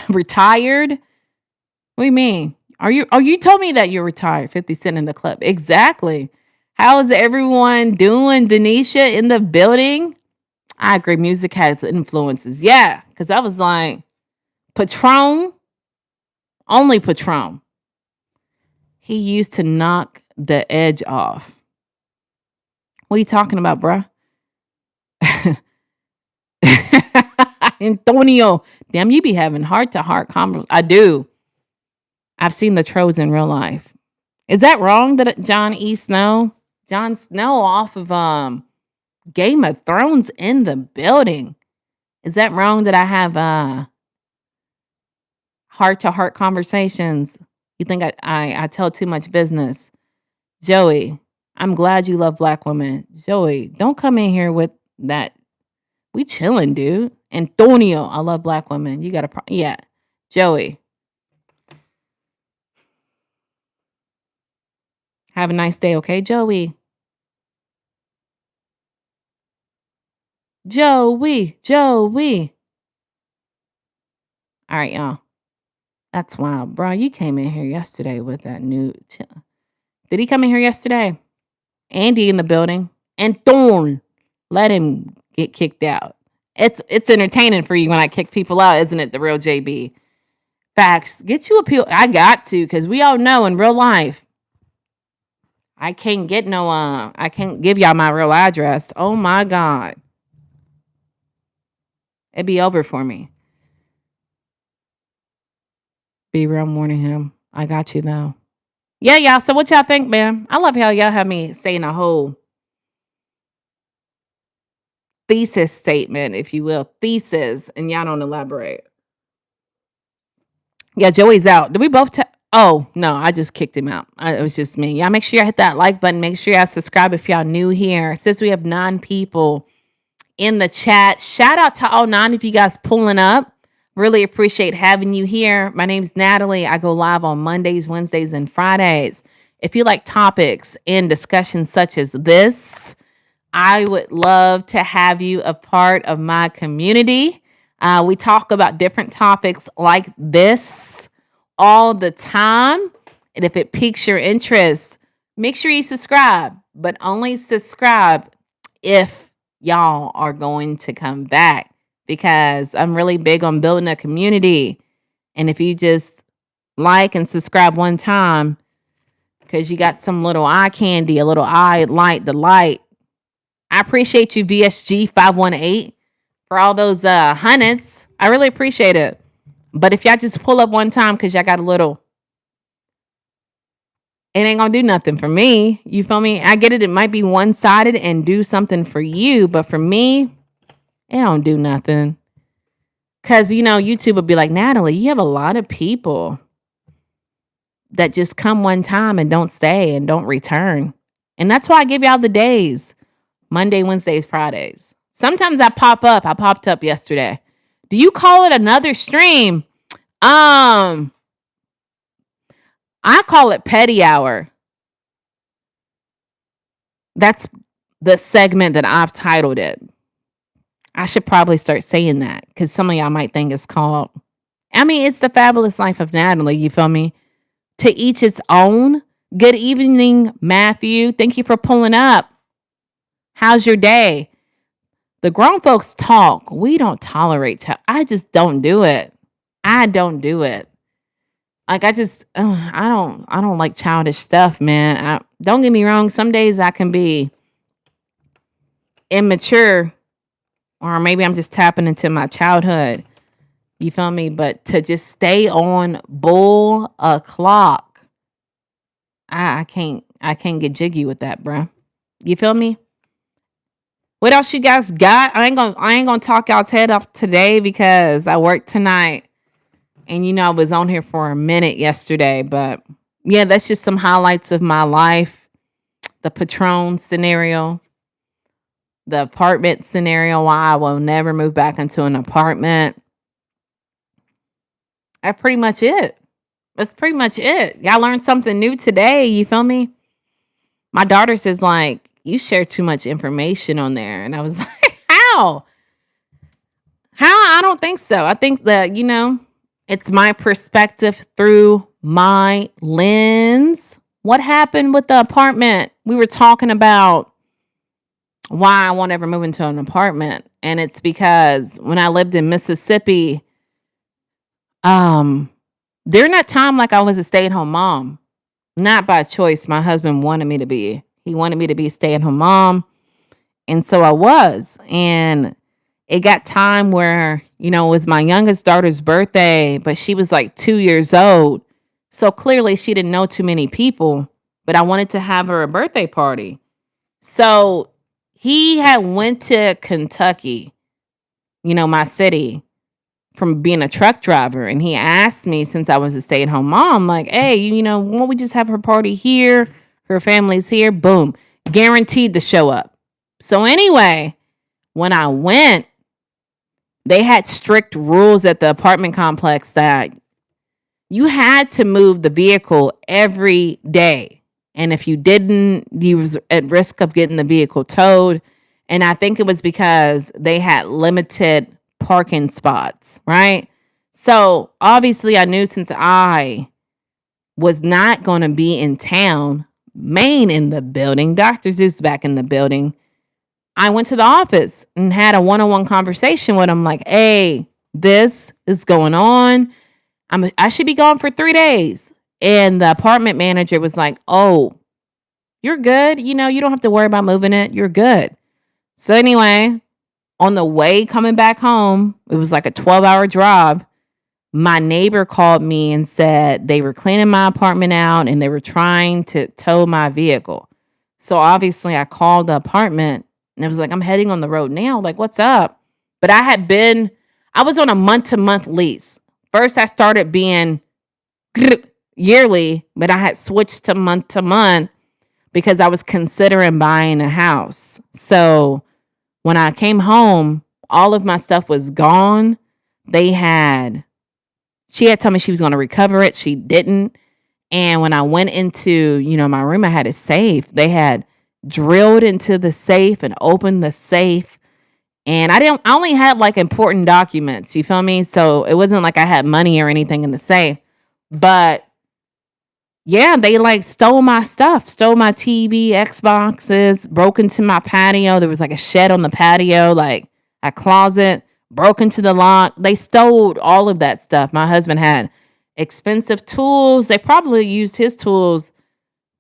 S1: Retired? What do you mean? Are you? Oh, you told me that you're retired. 50 Cent in the club. Exactly. How is everyone doing? Denisha in the building. I agree. Music has influences. Yeah, because I was like, Patron, only Patron. He used to knock the edge off. What are you talking about, bruh? Antonio. Damn, you be having heart to heart conversations. I do. I've seen the trolls in real life. Is that wrong that John E. Snow? Jon Snow off of Game of Thrones in the building. Is that wrong that I have heart to heart conversations? You think I tell too much business? Joey, I'm glad you love black women. Joey, don't come in here with that. We chilling, dude. Antonio, I love black women. You got a yeah. Joey, have a nice day, okay, Joey? Joey. All right, y'all. That's wild, bro. You came in here yesterday with that new. Did he come in here yesterday? Andy in the building. Anton, let him get kicked out. It's entertaining for you when I kick people out, isn't it? The real JB. Facts. Get you a peel. I got to, because we all know in real life, I can't get no I can't give y'all my real address. Oh my God. It'd be over for me. Be real mourning him. I got you though. Yeah, y'all. So what y'all think, man? I love how y'all have me saying a whole thesis statement, if you will. Thesis, and y'all don't elaborate. Yeah, Joey's out. Did we both oh, no, I just kicked him out. It was just me. Y'all make sure y'all hit that like button. Make sure y'all subscribe if y'all new here. Since we have 9 people in the chat, shout out to all 9 of you guys pulling up. Really appreciate having you here. My name's Natalie. I go live on Mondays, Wednesdays, and Fridays. If you like topics and discussions such as this, I would love to have you a part of my community. We talk about different topics like this all the time. And if it piques your interest, make sure you subscribe, but only subscribe if y'all are going to come back, because I'm really big on building a community. And if you just like and subscribe one time because you got some little eye candy, a little eye light, the light, I appreciate you, VSG 518, for all those hundreds. I really appreciate it. But if y'all just pull up one time because y'all got a little, it ain't gonna do nothing for me. You feel me? I get it. It might be one-sided and do something for you, but for me, it don't do nothing. Because, YouTube would be like, Natalie, you have a lot of people that just come one time and don't stay and don't return. And that's why I give y'all the days. Monday, Wednesdays, Fridays. Sometimes I pop up. I popped up yesterday. Do you call it another stream? I call it Petty Hour. That's the segment that I've titled it. I should probably start saying that, because some of y'all might think it's called. It's the fabulous life of Natalie. You feel me? To each its own. Good evening, Matthew. Thank you for pulling up. How's your day? The grown folks talk. We don't tolerate. I just don't do it. I don't do it. Like I don't like childish stuff, man. Don't get me wrong. Some days I can be immature, or maybe I'm just tapping into my childhood. You feel me? But to just stay on bull o'clock, I can't get jiggy with that, bro. You feel me? What else you guys got? I ain't gonna talk y'all's head off today because I work tonight. And I was on here for a minute yesterday, but yeah, that's just some highlights of my life. The Patron scenario. the apartment scenario, why I will never move back into an apartment. That's pretty much it. That's pretty much it. Y'all learned something new today. You feel me? My daughter says, like, you share too much information on there. And I was like, how? How? I don't think so. I think that, it's my perspective through my lens. What happened with the apartment? We were talking about why I won't ever move into an apartment. And it's because when I lived in Mississippi, during that time, like I was a stay-at-home mom, not by choice. My husband wanted me to be. He wanted me to be a stay-at-home mom. And so I was. And it got time where, it was my youngest daughter's birthday, but she was like 2 years old. So clearly she didn't know too many people, but I wanted to have her a birthday party. So he had went to Kentucky, my city, from being a truck driver. And he asked me, since I was a stay-at-home mom, like, hey, why don't we just have her party here? Her family's here. Boom. Guaranteed to show up. So anyway, when I went, they had strict rules at the apartment complex that you had to move the vehicle every day. And if you didn't, you was at risk of getting the vehicle towed. And I think it was because they had limited parking spots, right? So obviously I knew, since I was not going to be in town, Maine in the building, Dr. Zeus back in the building, I went to the office and had a one-on-one conversation with him, like, hey, this is going on. I should be gone for 3 days. And the apartment manager was like, oh, you're good. You don't have to worry about moving it. You're good. So anyway, on the way coming back home, it was like a 12-hour drive. My neighbor called me and said they were cleaning my apartment out and they were trying to tow my vehicle. So obviously I called the apartment and it was like, I'm heading on the road now. Like, what's up? But I was on a month-to-month lease. First, I started being yearly, but I had switched to month-to-month because I was considering buying a house. So when I came home, all of my stuff was gone. She had told me she was going to recover it. She didn't. And when I went into, my room, I had a safe. They had drilled into the safe and opened the safe. And I only had like important documents, you feel me? So it wasn't like I had money or anything in the safe. But yeah, they like stole my stuff, stole my TV, Xboxes, broke into my patio. There was like a shed on the patio, like a closet, broke into the lock. They stole all of that stuff. My husband had expensive tools. They probably used his tools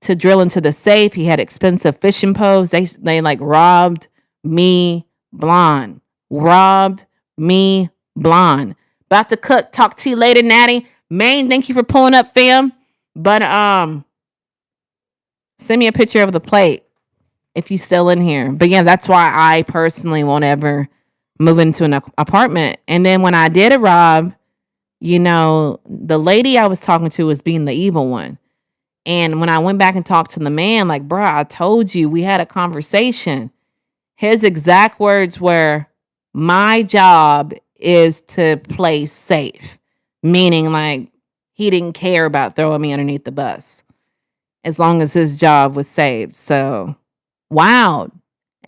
S1: to drill into the safe. He had expensive fishing poles. They like robbed me blind. Robbed me blind. About to cook. Talk to you later, Natty. Maine, thank you for pulling up, fam. But send me a picture of the plate if you still in here. But yeah, that's why I personally won't ever move into an apartment. And then when I did arrive, the lady I was talking to was being the evil one. And when I went back and talked to the man, like, bro, I told you, we had a conversation. His exact words were, my job is to play safe. Meaning, like, he didn't care about throwing me underneath the bus as long as his job was saved. So, wow.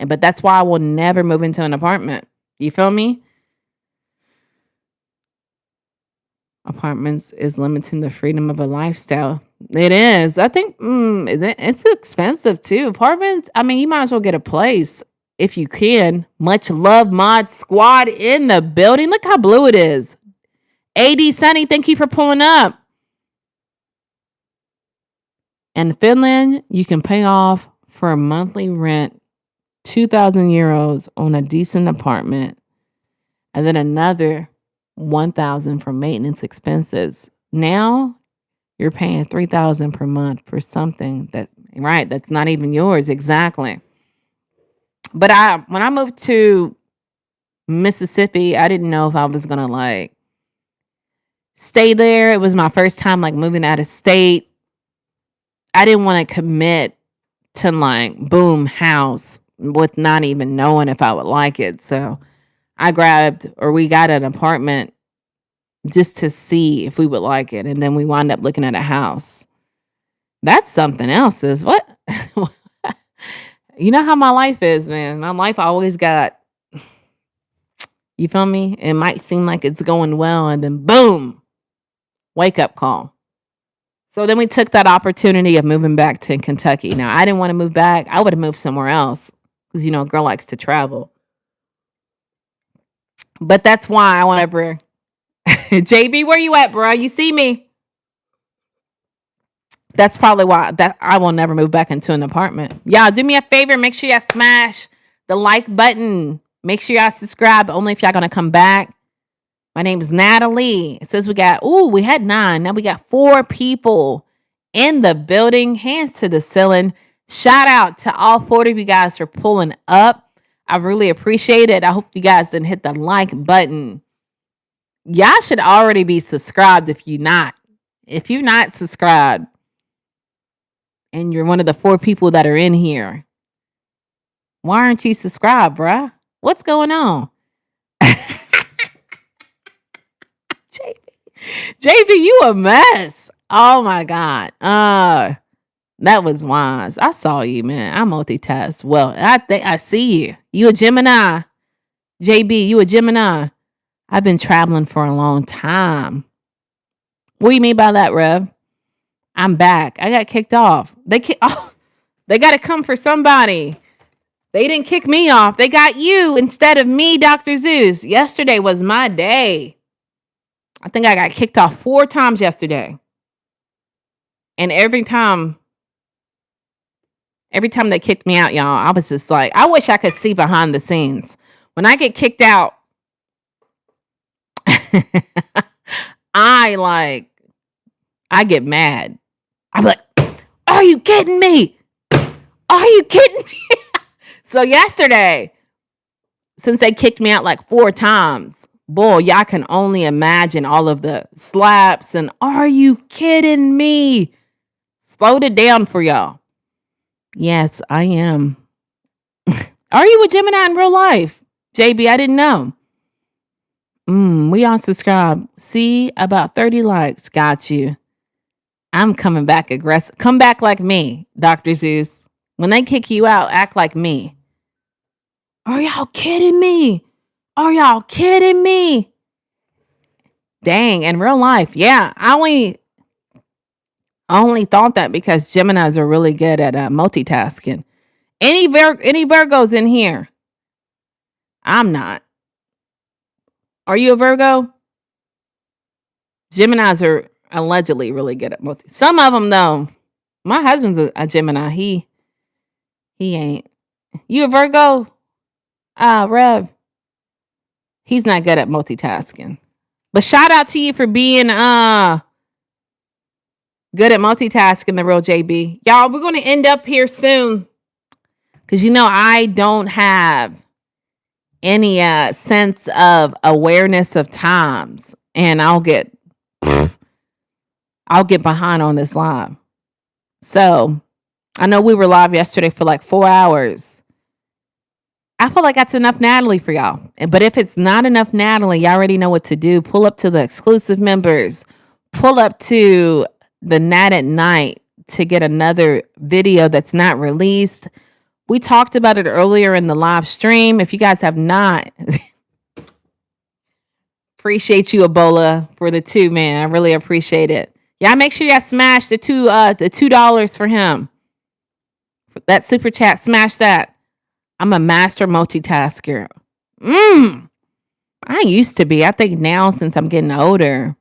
S1: But that's why I will never move into an apartment. You feel me? Apartments is limiting the freedom of a lifestyle. It is. I think it's expensive too. Apartments, I mean, you might as well get a place if you can. Much love, Mod Squad in the building. Look how blue it is. AD Sunny, thank you for pulling up. In Finland, you can pay off for a monthly rent 2,000 euros on a decent apartment, and then another 1,000 for maintenance expenses. Now you're paying 3,000 per month for something that's not even yours. Exactly. But when I moved to Mississippi, I didn't know if I was gonna like stay there. It was my first time like moving out of state. I didn't want to commit to like boom house, with not even knowing if I would like it. So we got an apartment just to see if we would like it. And then we wound up looking at a house. That's something else, is what? You know how my life is, man. My life always got, you feel me? It might seem like it's going well, and then boom, wake up call. So then we took that opportunity of moving back to Kentucky. Now, I didn't want to move back. I would have moved somewhere else because, a girl likes to travel. But that's why I want to bring JB, where you at, bro? You see me? That's probably why that I will never move back into an apartment. Y'all, do me a favor. Make sure y'all smash the like button. Make sure y'all subscribe only if y'all going to come back. My name is Natalie. It says we had 9. Now we got 4 people in the building. Hands to the ceiling. Shout out to all 40 of you guys for pulling up. I really appreciate it. I hope you guys didn't hit the like button. Y'all should already be subscribed if you're not. If you're not subscribed and you're one of the 4 people that are in here, why aren't you subscribed, bruh? What's going on? JB, you a mess. Oh my God. That was wise. I saw you, man. I multitask. Well, I think I see you. You a Gemini. JB, you a Gemini. I've been traveling for a long time. What do you mean by that, Rev? I'm back. I got kicked off. They got to come for somebody. They didn't kick me off. They got you instead of me, Dr. Zeus. Yesterday was my day. I think I got kicked off 4 times yesterday. And every time they kicked me out, y'all, I was just like, I wish I could see behind the scenes. When I get kicked out, I get mad. I'm like, are you kidding me? Are you kidding me? So yesterday, since they kicked me out like 4 times, boy, y'all can only imagine all of the slaps and are you kidding me? Slowed it down for y'all. Yes, I am. Are you a Gemini in real life? JB, I didn't know. We all subscribe. See, about 30 likes. Got you. I'm coming back aggressive. Come back like me, Dr. Zeus. When they kick you out, act like me. Are y'all kidding me? Are y'all kidding me? Dang, in real life. Yeah, I only thought that because Geminis are really good at multitasking. Any Virgos in here? I'm not. Are you a Virgo? Geminis are allegedly really good at multi. Some of them though. My husband's a Gemini. He ain't. You a Virgo? Rev. He's not good at multitasking. But shout out to you for being good at multitasking, the real JB. Y'all, we're going to end up here soon. Because I don't have any sense of awareness of times. And I'll get behind on this live. So I know we were live yesterday for like 4 hours. I feel like that's enough Natalie for y'all. But if it's not enough Natalie, y'all already know what to do. Pull up to the exclusive members. Pull up to the Nat at Night to get another video that's not released. We talked about it earlier in the live stream. If you guys have not, appreciate you, Ebola, for the 2, man. I really appreciate it. Y'all make sure y'all smash the $2 for him. That super chat, smash that. I'm a master multitasker. I used to be. I think now, since I'm getting older,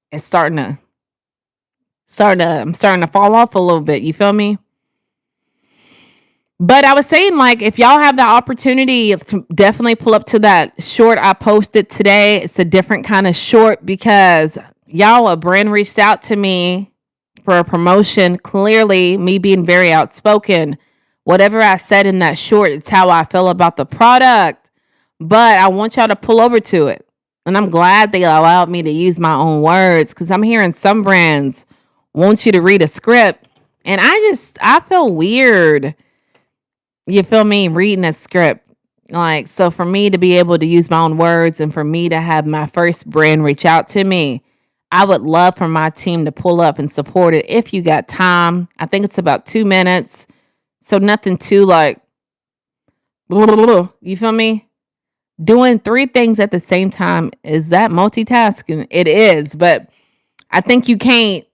S1: it's I'm starting to fall off a little bit. You feel me? But I was saying, like, if y'all have the opportunity to definitely pull up to that short I posted today. It's a different kind of short because a brand reached out to me for a promotion. Clearly, me being very outspoken. Whatever I said in that short, it's how I feel about the product. But I want y'all to pull over to it. And I'm glad they allowed me to use my own words because I'm hearing some brands want you to read a script. And I feel weird You feel me? Reading a script. Like, so for me to be able to use my own words and for me to have my first brand reach out to me, I would love for my team to pull up and support it if you got time. I think it's about 2 minutes. So nothing too like, you feel me? Doing three things at the same time, is that multitasking? It is, but I think you can't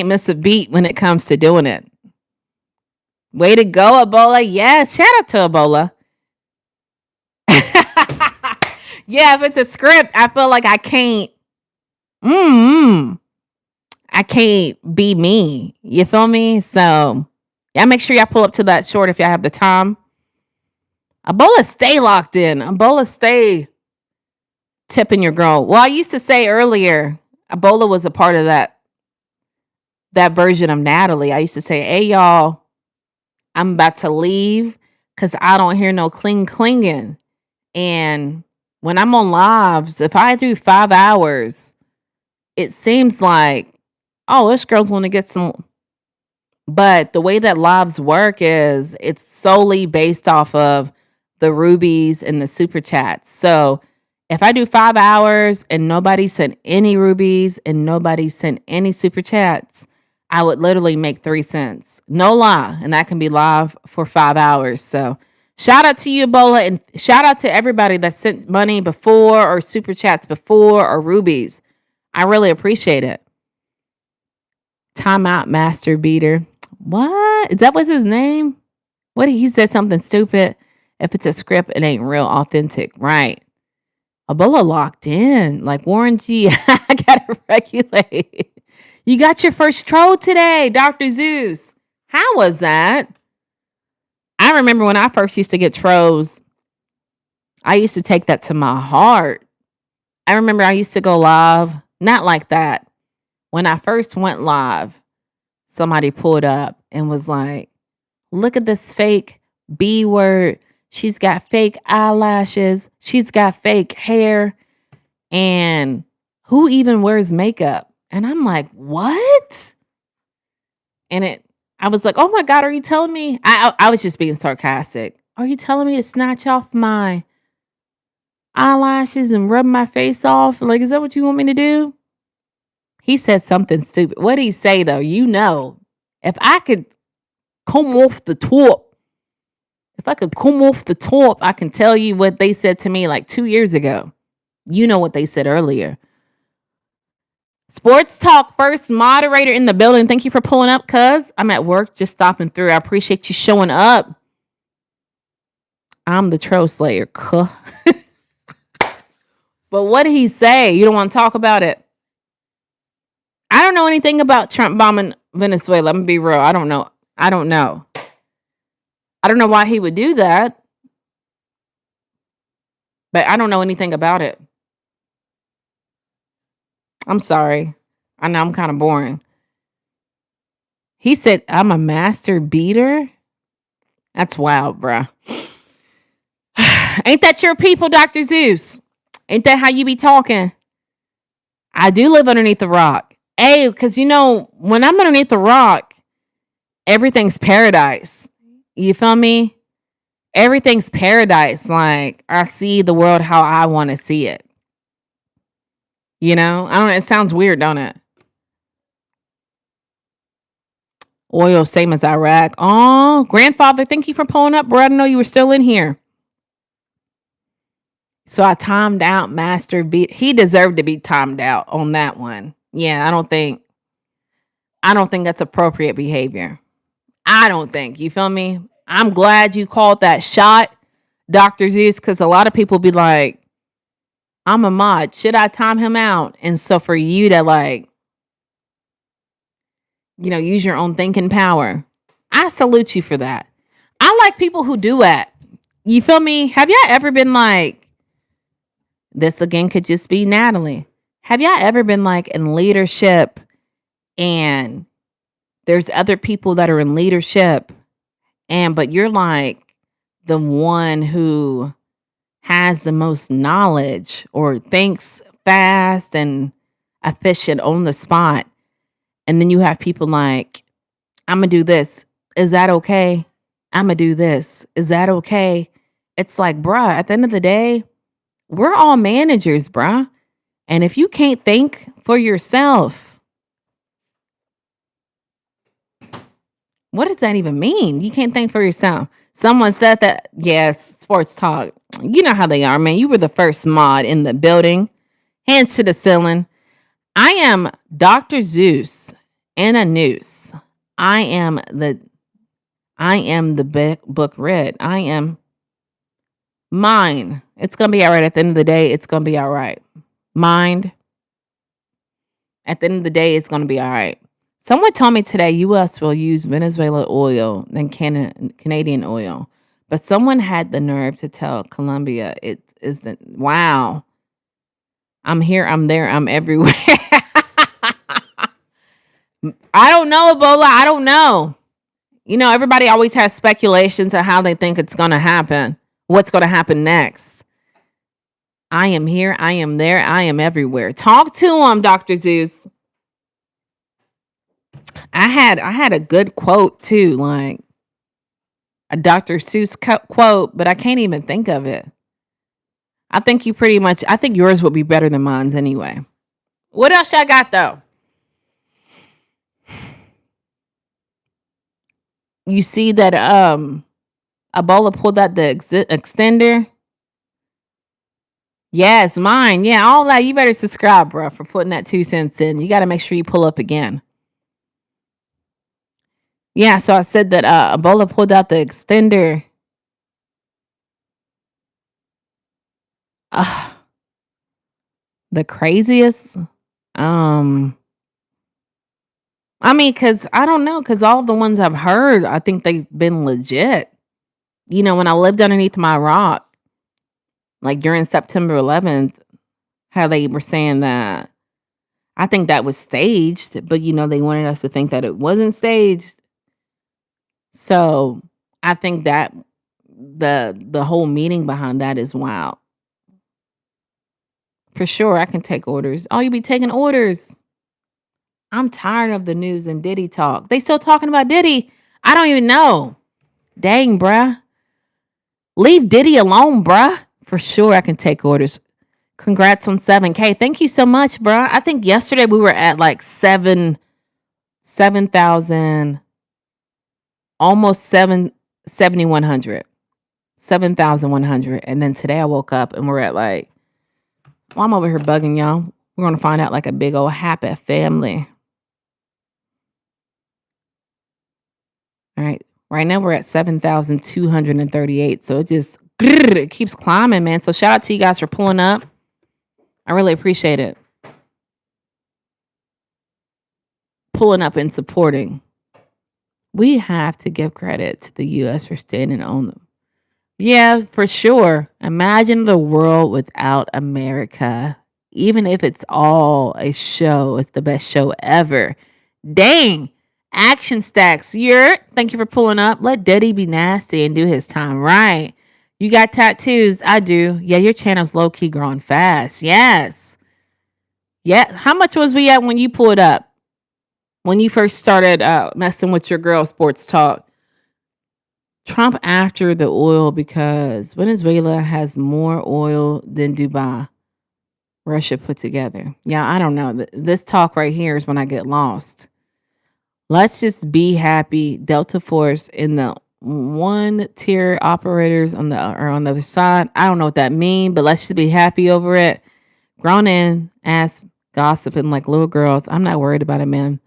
S1: miss a beat when it comes to doing it. Way to go, Ebola. Yes, shout out to Ebola. Yeah, if it's a script, I feel like mm, I can't be me. You feel me? So yeah, make sure y'all pull up to that short if y'all have the time. Ebola, stay locked in. Ebola, stay tipping your girl. Well, I used to say earlier, Ebola was a part of that version of Natalie. I used to say, "Hey y'all, I'm about to leave because I don't hear no clinging." And when I'm on lives, if I do 5 hours, it seems like, oh, this girl's going to get some. But the way that lives work is it's solely based off of the rubies and the super chats. So if I do 5 hours and nobody sent any rubies and nobody sent any super chats, I would literally make 3 cents. No lie. And that can be live for 5 hours. So shout out to you, Ebola, and shout out to everybody that sent money before or super chats before or rubies. I really appreciate it. Timeout Master Beater. What? Is that what's his name? What he said something stupid. If it's a script, it ain't real authentic. Right. Ebola locked in. Like Warren G. I gotta regulate. You got your first troll today, Dr. Zeus. How was that? I remember when I first used to get trolls, I used to take that to my heart. I remember I used to go live, not like that. When I first went live, somebody pulled up and was like, look at this fake B word. She's got fake eyelashes. She's got fake hair. And who even wears makeup? And I'm like, what? And I was like, oh my God, are you telling me? I was just being sarcastic. Are you telling me to snatch off my eyelashes and rub my face off? Like, is that what you want me to do? He said something stupid. What did he say though? You know, if I could come off the top, I can tell you what they said to me like 2 years ago. You know what they said earlier. Sports Talk first moderator in the building. Thank you for pulling up, cuz I'm at work just stopping through. I appreciate you showing up. I'm the troll slayer. But what did he say? You don't want to talk about it? I don't know anything about Trump bombing Venezuela. Let me be real. I don't know. I don't know why he would do that. But I don't know anything about it. I'm sorry. I know I'm kind of boring. He said, I'm a master beater? That's wild, bruh. Ain't that your people, Dr. Zeus? Ain't that how you be talking? I do live underneath the rock. Hey, because you know, when I'm underneath the rock, everything's paradise. You feel me? Everything's paradise. Like, I see the world how I want to see it. You know? I don't know. It sounds weird, don't it? Oil, same as Iraq. Oh, grandfather, thank you for pulling up, bro. I didn't know you were still in here. So I timed out Master Beat. He deserved to be timed out on that one. Yeah, I don't think that's appropriate behavior. I don't think. You feel me? I'm glad you called that shot, Dr. Zeus, because a lot of people be like, I'm a mod. Should I time him out? And so for you to like, use your own thinking power, I salute you for that. I like people who do that. You feel me? Have y'all ever been like, this again could just be Natalie. Have y'all ever been like in leadership and there's other people that are in leadership but you're like the one who has the most knowledge or thinks fast and efficient on the spot. And then you have people like, I'm going to do this. Is that okay? Imma do this. Is that okay? It's like, bruh, at the end of the day, we're all managers, bruh. And if you can't think for yourself, what does that even mean? You can't think for yourself. Someone said that, yes, sports talk. You know how they are, man. You were the first mod in the building. Hands to the ceiling. I am Dr. Zeus in a noose. I am the book read. I am mine. It's gonna be all right. At the end of the day, it's gonna be all right. Mind. At the end of the day, it's gonna be all right. Someone told me today U.S. will use Venezuela oil than Canadian oil, but someone had the nerve to tell Colombia it is the wow. I'm here. I'm there. I'm everywhere. I don't know, Ebola. I don't know. You know, everybody always has speculations of how they think it's going to happen, what's going to happen next. I am here. I am there. I am everywhere. Talk to him, Dr. Zeus. I had a good quote too, like a Dr. Seuss quote, but I can't even think of it. I think I think yours would be better than mine's anyway. What else I got though? You see that Ebola pulled out the extender? Yes, mine. Yeah, all that. You better subscribe, bro, for putting that 2 cents in. You got to make sure you pull up again. Yeah, so I said that Ebola pulled out the extender. The craziest. I mean, cause I don't know, cause all the ones I've heard, I think they've been legit. You know, when I lived underneath my rock, like during September 11th, how they were saying that I think that was staged, but they wanted us to think that it wasn't staged. So I think that the whole meaning behind that is wild. For sure, I can take orders. Oh, you be taking orders. I'm tired of the news and Diddy talk. They still talking about Diddy. I don't even know. Dang, bruh. Leave Diddy alone, bruh. For sure, I can take orders. Congrats on 7K. Thank you so much, bruh. I think yesterday we were at like 7,000, almost 7,100. 7,100. And then today I woke up and we're at like, well, I'm over here bugging y'all. We're going to find out like a big old happy family. All right. Right now we're at 7,238. So it keeps climbing, man. So shout out to you guys for pulling up. I really appreciate it. Pulling up and supporting. We have to give credit to the U.S. for standing on them. Yeah, for sure. Imagine the world without America. Even if it's all a show, it's the best show ever. Dang. Action Stacks. Thank you for pulling up. Let Diddy be nasty and do his time right. You got tattoos? I do. Yeah, your channel's low-key growing fast. Yes. Yeah. How much was we at when you pulled up? When you first started messing with your girl sports talk? Trump after the oil because Venezuela has more oil than Dubai, Russia put together. Yeah, I don't know. This talk right here is when I get lost. Let's just be happy. Delta Force in the one tier operators on the other side. I don't know what that means, but let's just be happy over it. Grown in ass gossiping like little girls. I'm not worried about it, man.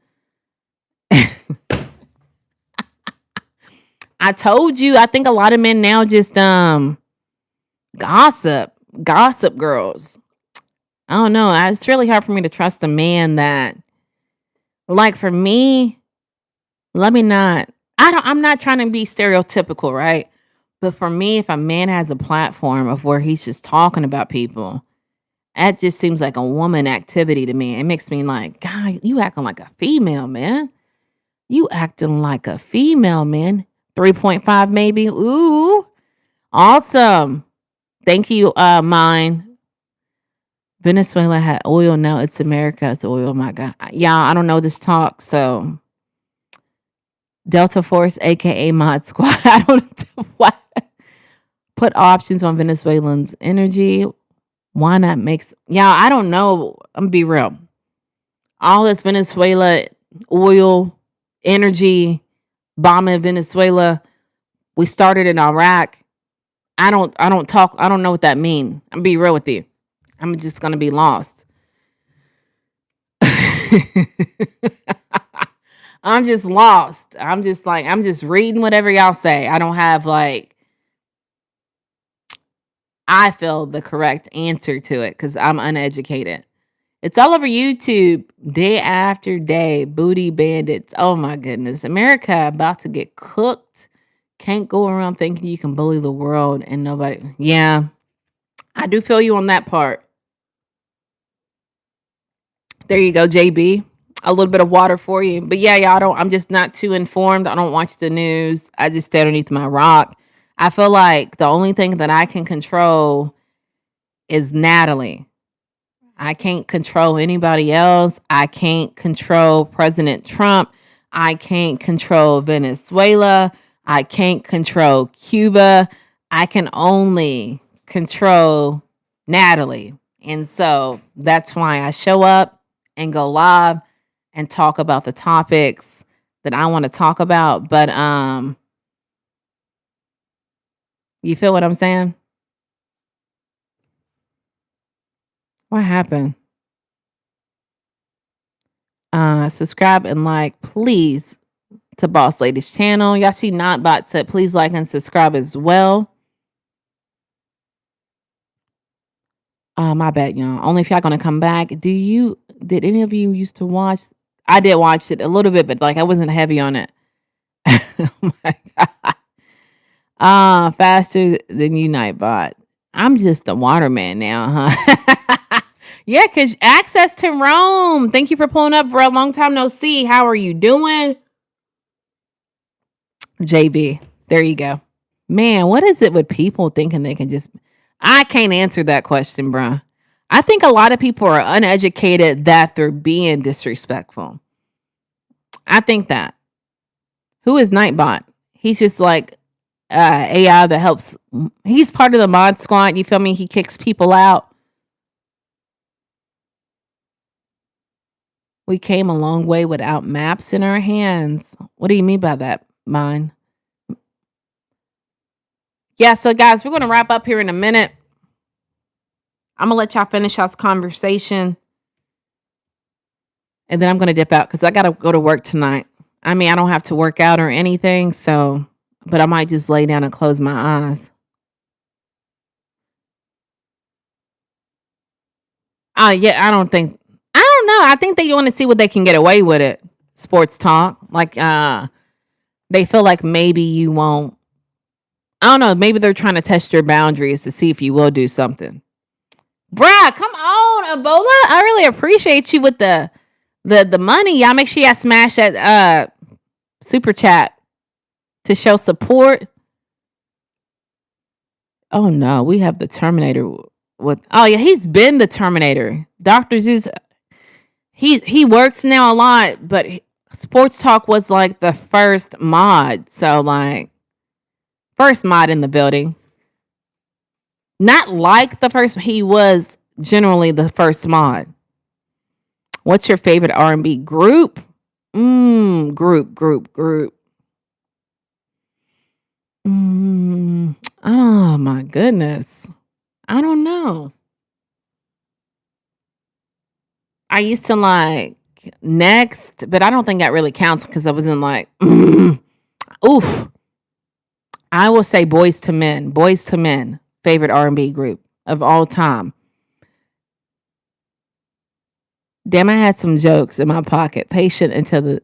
S1: I told you, I think a lot of men now just gossip girls. I don't know. It's really hard for me to trust a man that, like, for me, I'm not trying to be stereotypical, right? But for me, if a man has a platform of where he's just talking about people, that just seems like a woman activity to me. It makes me like, God, you acting like a female, man. You acting like a female, man. 3.5 maybe. Ooh. Awesome. Thank you, mine. Venezuela had oil. Now it's America. It's oil. My God. Yeah, I don't know this talk. So Delta Force, aka Mod Squad. I don't know why. Put options on Venezuelans' energy. Why not mix? Yeah, I don't know. I'm gonna be real. All this Venezuela oil, energy, bombing Venezuela. We started in Iraq. I don't know what that mean. I'm be real with you. I'm just gonna be lost. I'm just lost. I'm just reading whatever y'all say. I don't have like I feel the correct answer to it because I'm uneducated. It's all over YouTube day after day. Booty bandits. Oh my goodness. America about to get cooked. Can't go around thinking you can bully the world and nobody. Yeah, I do feel you on that part. There you go, JB. A little bit of water for you. But yeah, y'all don't I'm just not too informed. I don't watch the news. I just stay underneath my rock. I feel like the only thing that I can control is Natalie. I can't control anybody else. I can't control President Trump. I can't control Venezuela. I can't control Cuba. I can only control Natalie. And so that's why I show up and go live and talk about the topics that I want to talk about. But you feel what I'm saying? What happened? Subscribe and like, please, to Boss Lady's channel. Y'all see Notbot said, please like and subscribe as well. My bad, y'all. Only if y'all gonna come back. Did any of you used to watch? I did watch it a little bit, but like I wasn't heavy on it. Oh my god. Faster than you, Nightbot. I'm just a waterman now, huh? Yeah, because access to Rome. Thank you for pulling up, bro. Long time no see. How are you doing? JB. There you go. Man, what is it with people thinking they can just I can't answer that question, bruh. I think a lot of people are uneducated that they're being disrespectful. I think that. Who is Nightbot? He's just like AI that helps. He's part of the mod squad. You feel me? He kicks people out. We came a long way without maps in our hands. What do you mean by that, mine? Yeah, so guys, we're going to wrap up here in a minute. I'm going to let y'all finish y'all's conversation. And then I'm going to dip out because I got to go to work tonight. I mean, I don't have to work out or anything, but I might just lay down and close my eyes. Oh, yeah, I don't know. I think they want to see what they can get away with it. Sports talk. Like, they feel like maybe you won't. I don't know. Maybe they're trying to test your boundaries to see if you will do something. Bruh, come on, Ebola. I really appreciate you with the money. Y'all make sure y'all smash that super chat to show support. Oh no, we have the Terminator with oh yeah, he's been the Terminator. Dr. Zeus he works now a lot, but Sports Talk was like the first mod. So like first mod in the building. Not like the first, he was generally the first mod. What's your favorite R&B group? Group. Oh my goodness. I don't know. I used to like Next, but I don't think that really counts because I wasn't like, oof. I will say Boys to Men. Boys to Men, favorite R&B group of all time. Damn, I had some jokes in my pocket. Patient until the.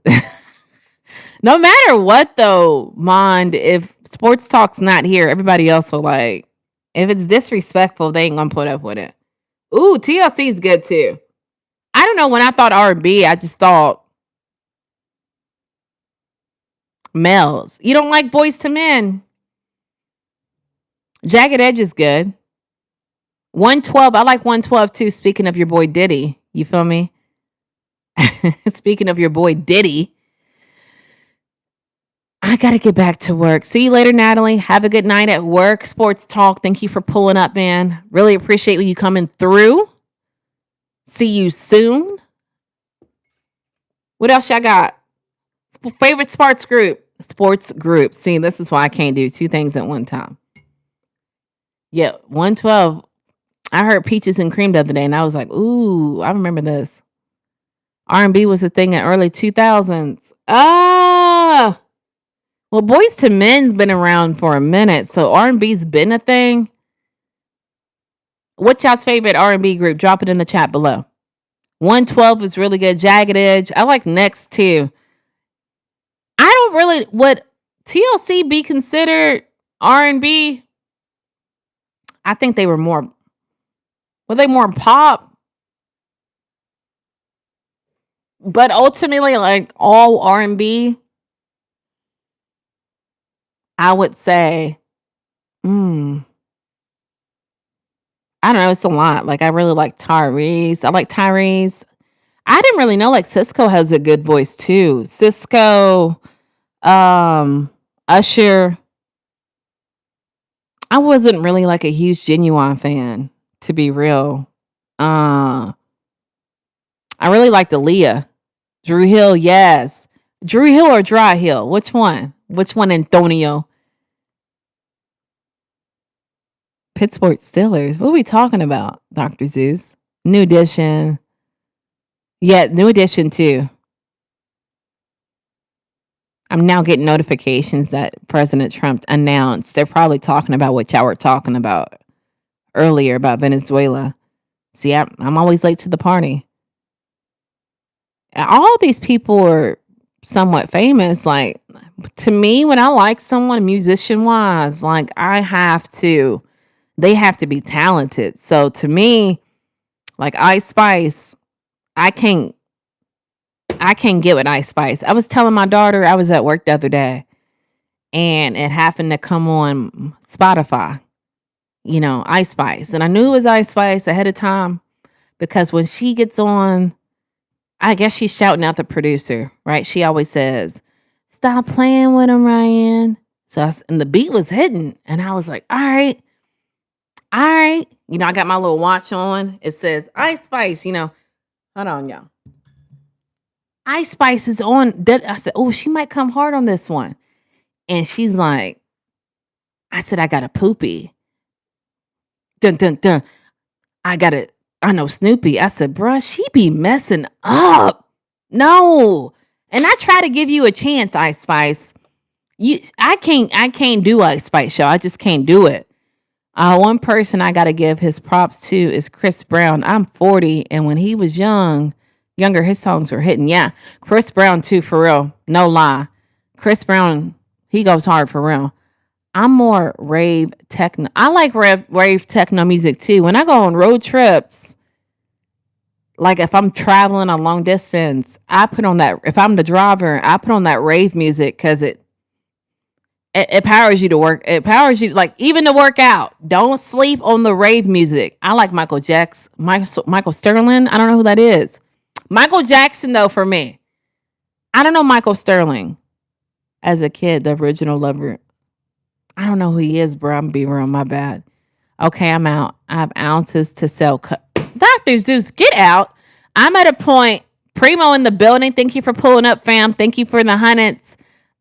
S1: No matter what, though, mind if Sports Talk's not here, everybody else will like. If it's disrespectful, they ain't gonna put up with it. Ooh, TLC is good too. I don't know. When I thought R&B, I just thought males. You don't like Boys to Men? Jagged Edge is good. 112. I like 112 too. Speaking of your boy Diddy, you feel me? Speaking of your boy Diddy. I got to get back to work. See you later, Natalie. Have a good night at work. Sports Talk. Thank you for pulling up, man. Really appreciate you coming through. See you soon. What else y'all got? Favorite sports group? Sports group. See, this is why I can't do two things at one time. Yeah, 112. I heard Peaches and Cream the other day, and I was like, ooh, I remember this. R&B was a thing in early 2000s. Ah! Well, Boys to Men's been around for a minute, so R&B's been a thing. What's y'all's favorite R&B group? Drop it in the chat below. 112 is really good. Jagged Edge. I like Next too. I don't really... Would TLC be considered R&B? I think they were more... Were they more pop? But ultimately, like all R&B, I would say, I don't know, it's a lot. Like I really like Tyrese. I like Tyrese. I didn't really know like Cisco has a good voice too. Cisco, Usher. I wasn't really like a huge Genuine fan, to be real. I really liked Aaliyah. Drew Hill, yes. Drew Hill or Dry Hill? Which one? Which one, Antonio? Pittsburgh Steelers. What are we talking about, Dr. Zeus? New Edition. Yeah, New Edition too. I'm now getting notifications that President Trump announced. They're probably talking about what y'all were talking about earlier about Venezuela. See, I'm always late to the party. All these people are somewhat famous. Like, to me, when I like someone musician-wise, like, they have to be talented. So, to me, like Ice Spice, I can't get with Ice Spice. I was telling my daughter, I was at work the other day, and it happened to come on Spotify, Ice Spice. And I knew it was Ice Spice ahead of time because when she gets on, I guess she's shouting out the producer, right? She always says, "Stop playing with him, Ryan." And the beat was hitting, and I was like, all right. I got my little watch on. It says Ice Spice, hold on, y'all. Ice Spice is on. I said, oh, she might come hard on this one. And she's like, I said, I got a poopy. Dun, dun, dun. I know Snoopy. I said, bruh, she be messing up. No. And I try to give you a chance, Ice Spice. I can't do Ice Spice show. I just can't do it. One person I got to give his props to is Chris Brown. I'm 40, and when he was younger, his songs were hitting. Yeah, Chris Brown too, for real. No lie. Chris Brown, he goes hard for real. I'm more rave techno. I like rave techno music too. When I go on road trips, like if I'm traveling a long distance, I put on that. If I'm the driver, I put on that rave music because it powers you to work. It powers you, like, even to work out. Don't sleep on the rave music. I like Michael Jackson. Michael Sterling. I don't know who that is. Michael Jackson, though, for me. I don't know Michael Sterling. As a kid, the original lover. I don't know who he is, bro. I'm being real. My bad. Okay, I'm out. I have ounces to sell. Dr. Zeus, get out. I'm at a point. Primo in the building. Thank you for pulling up, fam. Thank you for the hundreds.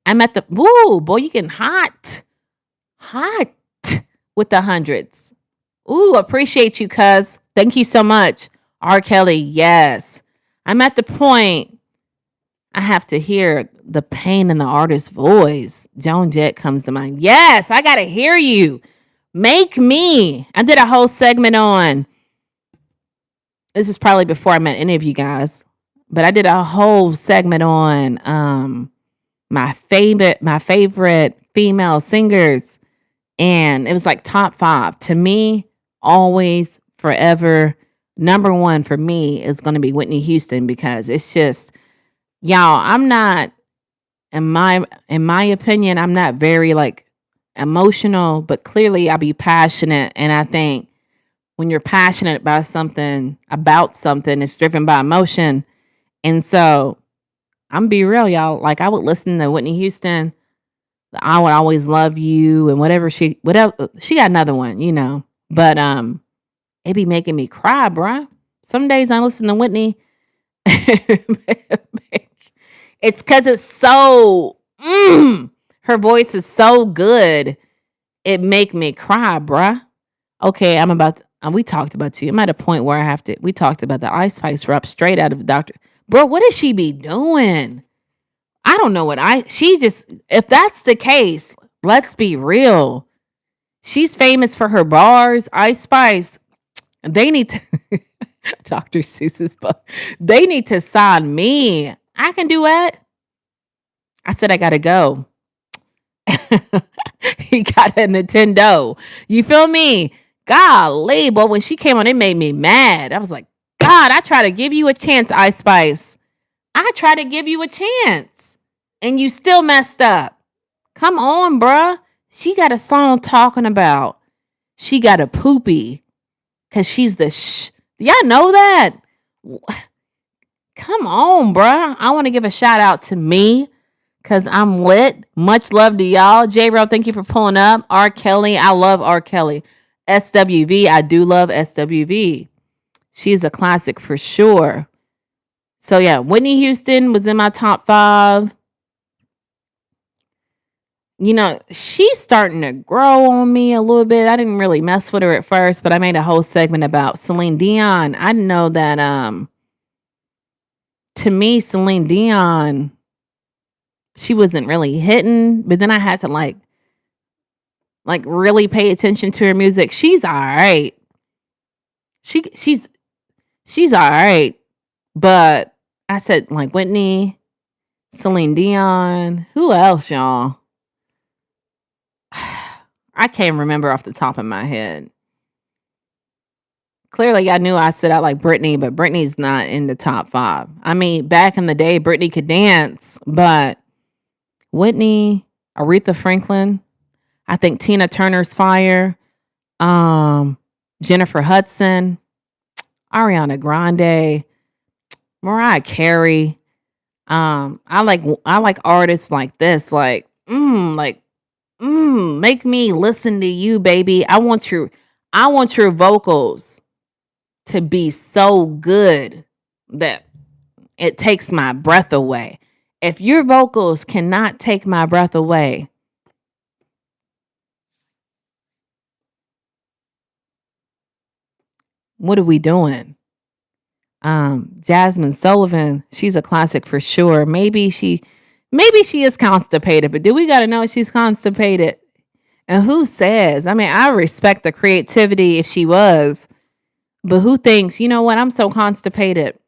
S1: I'm at the... Woo, boy, you getting hot. Hot with the hundreds. Ooh, appreciate you, cuz. Thank you so much. R. Kelly, yes. I'm at the point I have to hear the pain in the artist's voice. Joan Jett comes to mind. Yes, I got to hear you. Make me. I did a whole segment on... This is probably before I met any of you guys. But I did a whole segment on... my favorite female singers, and it was like top 5 to me. Always, forever, number 1 for me is going to be Whitney Houston, because it's just, y'all, I'm not, in my opinion, I'm not very like emotional, but clearly I be passionate, and I think when you're passionate about something, it's driven by emotion. And so I'm be real, y'all. Like, I would listen to Whitney Houston I Would Always Love You and whatever she got another one, But it be making me cry, bruh. Some days I listen to Whitney. It's because it's so her voice is so good. It make me cry, bruh. Okay, we talked about you. I'm at a point where we talked about the Ice Spice rub straight out of the doctor. Bro, what does she be doing? I don't know if that's the case, let's be real. She's famous for her bars, Ice Spice. They need to Dr. Seuss's book. They need to sign me. I can do it. I said I gotta go. He got a Nintendo. You feel me? Golly, but when she came on, it made me mad. I was like, God, I try to give you a chance, Ice Spice. I try to give you a chance. And you still messed up. Come on, bruh. She got a song talking about she got a poopy. Cause she's the Y'all know that? Come on, bruh. I want to give a shout out to me. Cause I'm lit. Much love to y'all. J-Ro, thank you for pulling up. R. Kelly, I love R. Kelly. SWV, I do love SWV. She's a classic for sure. So yeah, Whitney Houston was in my top 5. She's starting to grow on me a little bit. I didn't really mess with her at first, but I made a whole segment about Celine Dion. I didn't know that to me, Celine Dion, she wasn't really hitting, but then I had to like really pay attention to her music. She's all right. She's all right. But I said like Whitney, Celine Dion, who else, y'all? I can't remember off the top of my head. Clearly, I knew I said I like Britney, but Britney's not in the top 5. I mean, back in the day, Britney could dance, but Whitney, Aretha Franklin, I think Tina Turner's fire, Jennifer Hudson, Ariana Grande, Mariah Carey. I like artists like this, make me listen to you, baby. I want your vocals to be so good that it takes my breath away. If your vocals cannot take my breath away, what are we doing? Jasmine Sullivan, she's a classic for sure. Maybe she is constipated, but do we got to know she's constipated? And who says? I mean, I respect the creativity if she was, but who thinks, you know what? I'm so constipated.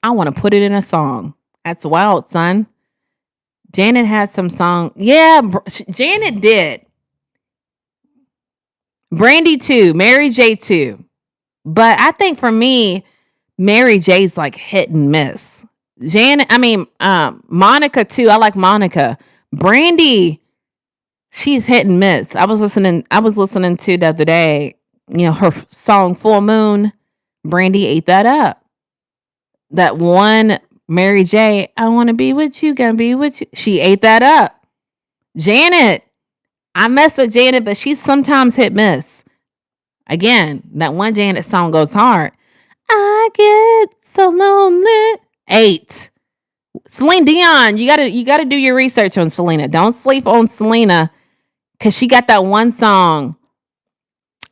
S1: I want to put it in a song. That's wild, son. Janet had some song. Yeah, Janet did. Brandy too. Mary J too. But I think for me, Mary J's like hit and miss. Janet, Monica too. I like Monica. Brandy, she's hit and miss. I was listening to the other day, her song Full Moon. Brandy ate that up. That one Mary J, I want to be with you, gonna be with you. She ate that up. Janet, I mess with Janet, but she's sometimes hit miss. Again, that one Janet song goes hard. I get so lonely. 8. Celine Dion, you gotta do your research on Selena. Don't sleep on Selena, cause she got that one song.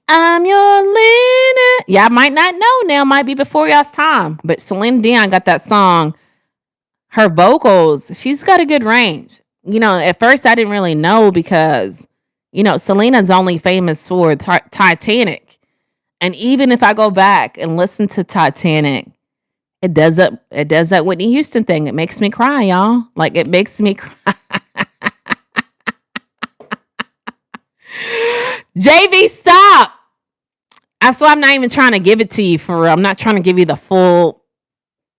S1: I'm your Lena. Yeah, I might not know now. Might be before y'all's time, but Celine Dion got that song. Her vocals, she's got a good range. At first I didn't really know because, Selena's only famous for Titanic. And even if I go back and listen to Titanic, it does that Whitney Houston thing. It makes me cry, y'all. Like, it makes me cry. JV, stop. That's why I'm not even trying to give it to you for real. I'm not trying to give you the full,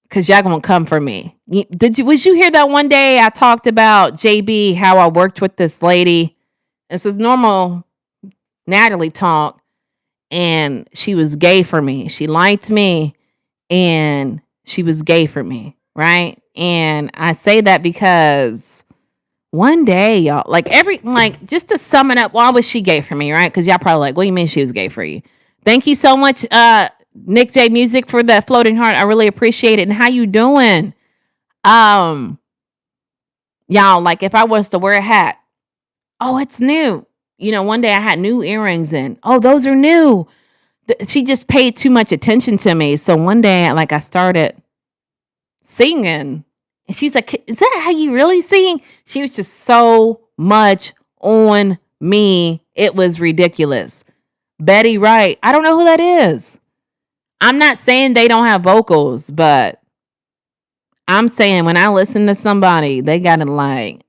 S1: because y'all gonna come for me. Was you hear that one day I talked about JB, how I worked with this lady? This is normal Natalie talk. And she was gay for me. She liked me and she was gay for me, right? And I say that because One day, y'all, like just to sum it up, why was she gay for me, right? Because y'all probably like, what do you mean she was gay for you? Thank you so much, Nick J Music, for that floating heart. I really appreciate it. And how you doing? Um, y'all, like if I was to wear a hat, oh, it's new. One day I had new earrings in. Oh, those are new. She just paid too much attention to me. So one day, like I started singing. And she's like, is that how you really sing? She was just so much on me. It was ridiculous. Betty Wright. I don't know who that is. I'm not saying they don't have vocals, but I'm saying when I listen to somebody, they got to like,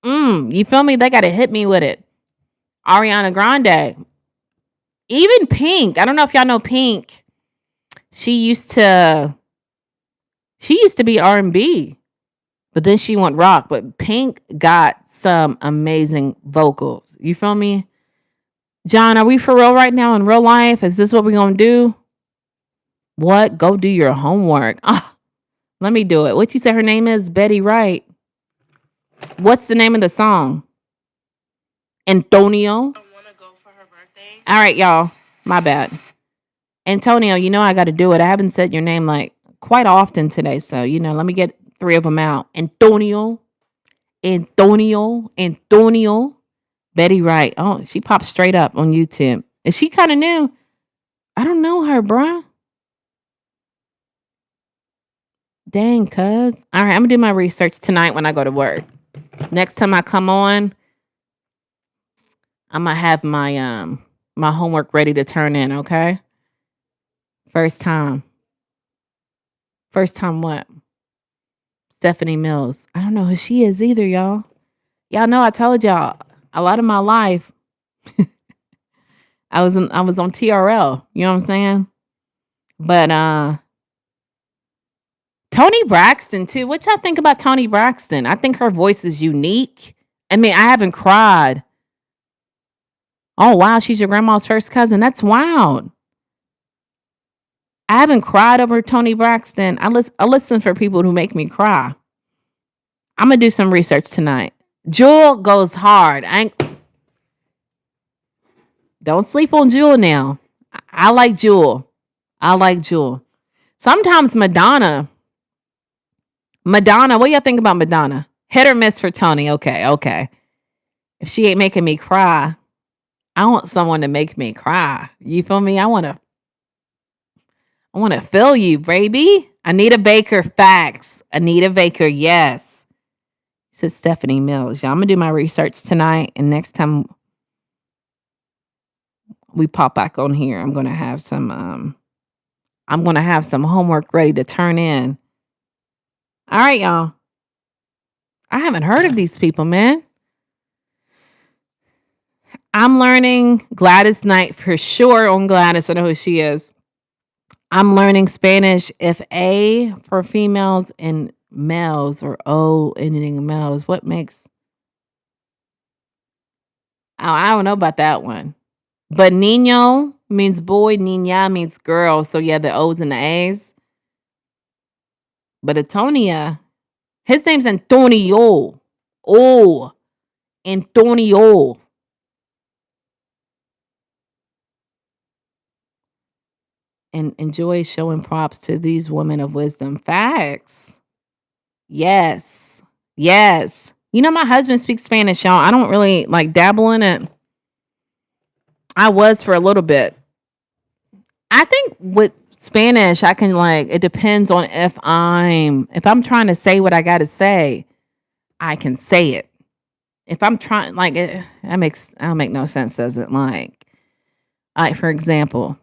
S1: you feel me? They got to hit me with it. Ariana Grande. Even Pink. I don't know if y'all know Pink. She used to be R&B. But then she went rock. But Pink got some amazing vocals. You feel me? John, are we for real right now in real life? Is this what we're going to do? What? Go do your homework. Let me do it. What you say her name is? Betty Wright. What's the name of the song? Antonio. I want to go for her birthday. All right, y'all. My bad. Antonio, I got to do it. I haven't said your name like quite often today. So, let me get 3 of them out. Antonio. Betty Wright. Oh, she popped straight up on YouTube. Is she kind of new? I don't know her, bruh. Dang, cuz. All right, I'm going to do my research tonight when I go to work. Next time I come on, I'm going to have my homework ready to turn in, okay? First time what? Stephanie Mills. I don't know who she is either, y'all. Y'all know I told y'all a lot of my life I was on TRL, you know what I'm saying? But Toni Braxton too. What y'all think about Toni Braxton? I think her voice is unique. I mean, I haven't cried. Oh wow, she's your grandma's first cousin. That's wild. I haven't cried over Toni Braxton. I listen for people who make me cry. I'm gonna do some research tonight. Jewel goes hard. Don't sleep on Jewel now. I like Jewel. Sometimes Madonna, what do y'all think about Madonna? Hit or miss for Toni. Okay. If she ain't making me cry, I want someone to make me cry. You feel me? I want to feel you, baby. Anita Baker, facts. Anita Baker, yes. Says Stephanie Mills. Y'all, I'm going to do my research tonight. And next time we pop back on here, I'm going to have some homework ready to turn in. All right, y'all. I haven't heard of these people, man. I'm learning Gladys Knight for sure on Gladys. I know who she is. I'm learning Spanish. If A for females and males or O ending in males, what makes... I don't know about that one. But niño means boy, niña means girl. So yeah, the O's and the A's. But Antonia, his name's Antonio. Oh, Antonio. And enjoy showing props to these women of wisdom. Facts. Yes. My husband speaks Spanish, y'all. I don't really like dabble in it. I was for a little bit. I think with Spanish, I can it depends on if I'm trying to say what I got to say, I can say it. If I'm trying, that don't make no sense, does it? For example,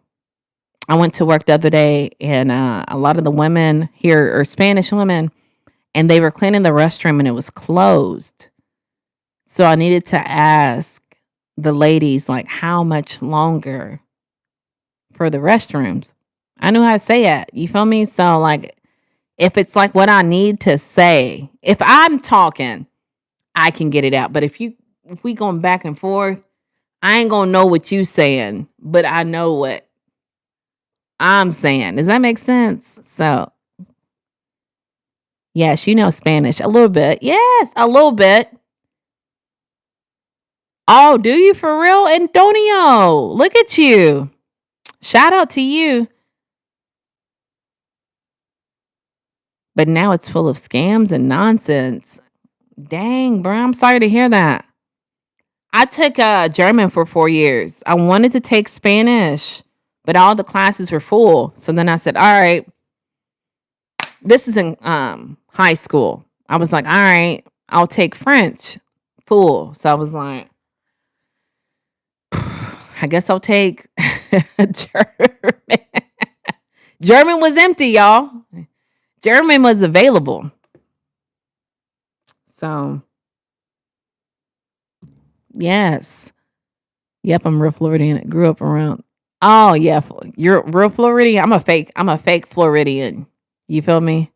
S1: I went to work the other day and a lot of the women here are Spanish women and they were cleaning the restroom and it was closed. So I needed to ask the ladies how much longer for the restrooms. I knew how to say it. You feel me? So if it's what I need to say, if I'm talking, I can get it out. But if we going back and forth, I ain't gonna know what you saying, but I know what I'm saying. Does that make sense? So yes, Spanish a little bit. Yes, a little bit. Oh, do you for real? Antonio, look at you. Shout out to you. But now it's full of scams and nonsense. Dang, bro. I'm sorry to hear that. I took German for 4 years. I wanted to take Spanish, but all the classes were full. So then I said, all right, this is in high school. I was like, all right, I'll take French full. So I was like, I guess I'll take German. German was empty, y'all. German was available. So, yes. Yep, I'm real Floridian. Grew up around. Oh yeah, you're real Floridian. I'm a fake Floridian. You feel me?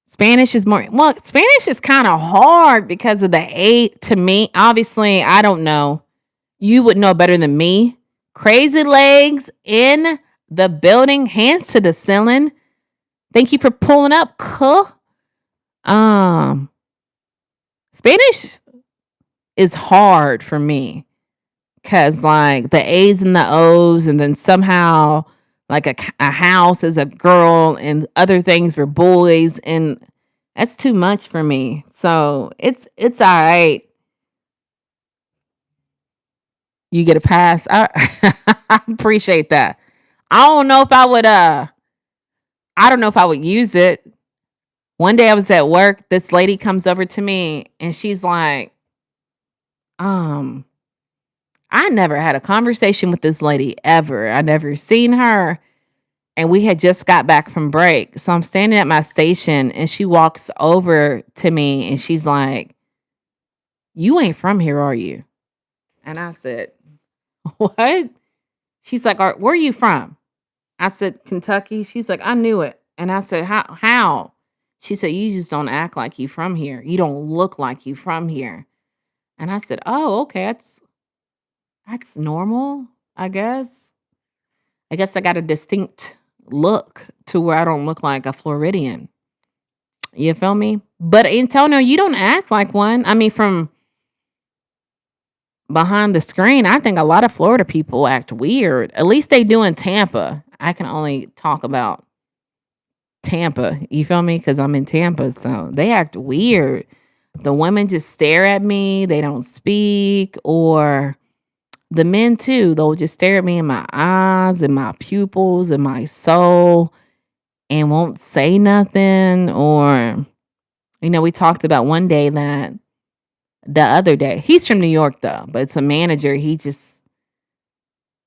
S1: Spanish is more. Well, Spanish is kind of hard because of the A. To me, obviously, I don't know. You would know better than me. Crazy legs in the building. Hands to the ceiling. Thank you for pulling up, cuh. Um, Spanish is hard for me. Cause like the A's and the O's, and then somehow like a house is a girl and other things were boys, and that's too much for me. So it's all right. You get a pass. I appreciate that. I don't know if I would I don't know if I would use it. One day I was at work, this lady comes over to me and she's like, um, I never had a conversation with this lady ever. I never seen her. And we had just got back from break. So I'm standing at my station and she walks over to me and she's like, you ain't from here, are you? And I said, what? She's like, where are you from? I said, Kentucky. She's like, I knew it. And I said, how? She said, you just don't act like you from here. You don't look like you from here. And I said, oh, okay. That's normal, I guess. I guess I got a distinct look to where I don't look like a Floridian. You feel me? But Antonio, you don't act like one. I mean, from behind the screen, I think a lot of Florida people act weird. At least they do in Tampa. I can only talk about Tampa. You feel me? Because I'm in Tampa. So they act weird. The women just stare at me. They don't speak. Or the men too. They'll just stare at me in my eyes and my pupils and my soul and won't say nothing. Or, we talked about one day that the other day, he's from New York though, but it's a manager.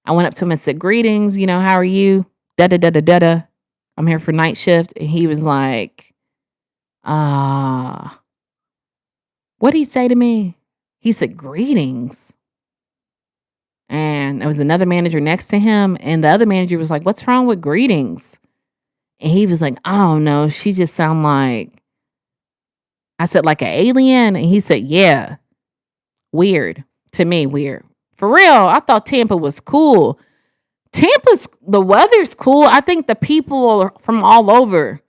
S1: I went up to him and said, greetings, how are you? Da da da da da da. I'm here for night shift. And he was like, what did he say to me? He said, greetings. And there was another manager next to him. And the other manager was like, what's wrong with greetings? And he was like, I don't know. She just sound like, I said, like an alien? And he said, yeah. Weird. To me, weird. For real, I thought Tampa was cool. The weather's cool. I think the people are from all over.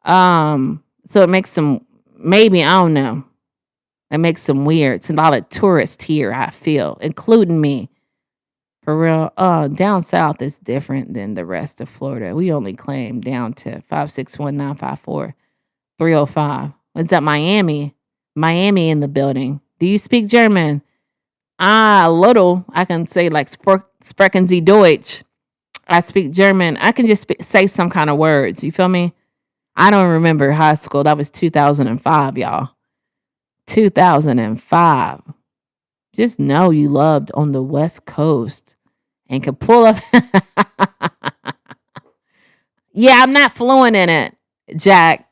S1: So it makes them, maybe, I don't know. It makes them weird. It's a lot of tourists here, I feel, including me. For real. Down south is different than the rest of Florida. We only claim down to 561-954-305. What's up, Miami? Miami in the building. Do you speak German? A little. I can say like sprechen Sie Deutsch. I speak German. I can just say some kind of words. You feel me? I don't remember high school. That was 2005, y'all. 2005. Just know you loved on the West Coast and could pull up. Yeah, I'm not fluent in it, Jack.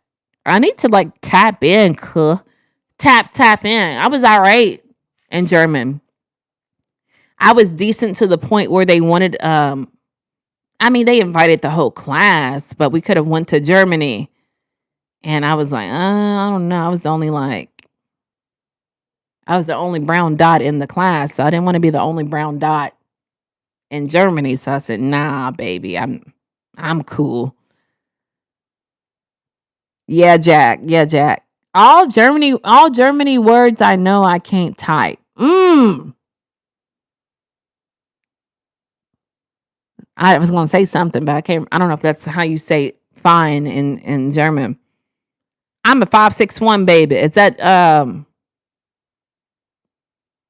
S1: I need to like tap in, tap in. I was all right in German. I was decent to the point where they wanted they invited the whole class, but we could have went to Germany. And I was like, I don't know. I was the only brown dot in the class. So I didn't want to be the only brown dot in Germany. So I said, nah, baby, I'm cool. Yeah, Jack. All Germany words I know I can't type. Mm. I was gonna say something, but I don't know if that's how you say fine in German. I'm a 5'6" baby. Is that,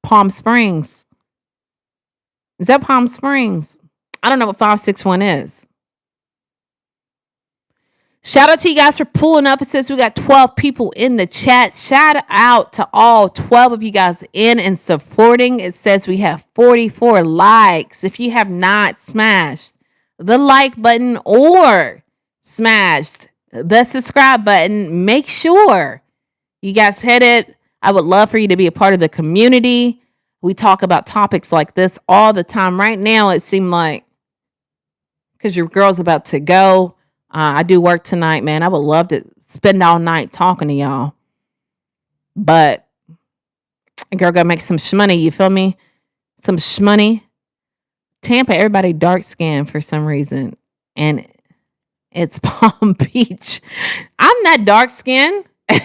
S1: Palm Springs? Is that Palm Springs? I don't know what 5'6" is. Shout out to you guys for pulling up. It says we got 12 people in the chat. Shout out to all 12 of you guys in and supporting. It says we have 44 likes. If you have not smashed the like button or smashed the subscribe button, make sure you guys hit it. I would love for you to be a part of the community. We talk about topics like this all the time. Right now, it seemed like because your girl's about to go. I do work tonight, man. I would love to spend all night talking to y'all. But girl gotta make some shmoney, you feel me? Some shmoney. Tampa, everybody dark skinned for some reason. And it's Palm Beach. I'm not dark skinned. You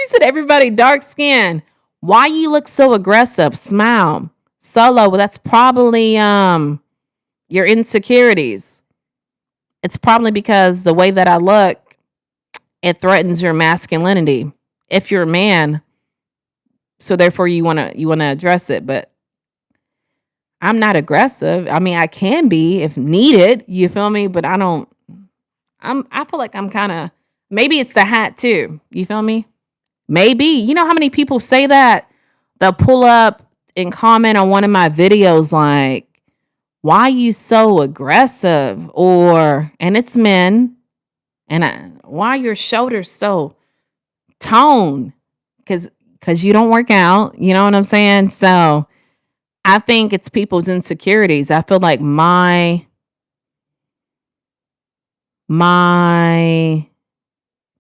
S1: said everybody dark skinned. Why you look so aggressive? Smile. Solo. Well, that's probably your insecurities. It's probably because the way that I look, it threatens your masculinity. If you're a man, so therefore you wanna address it. But I'm not aggressive. I mean, I can be if needed. You feel me? But I don't. I feel like I'm kind of. Maybe it's the hat too. You feel me? Maybe. You know how many people say that? They'll pull up and comment on one of my videos like, why are you so aggressive? Or, and it's men, and why are your shoulders so toned? Because you don't work out. You know what I'm saying? So I think it's people's insecurities. I feel like my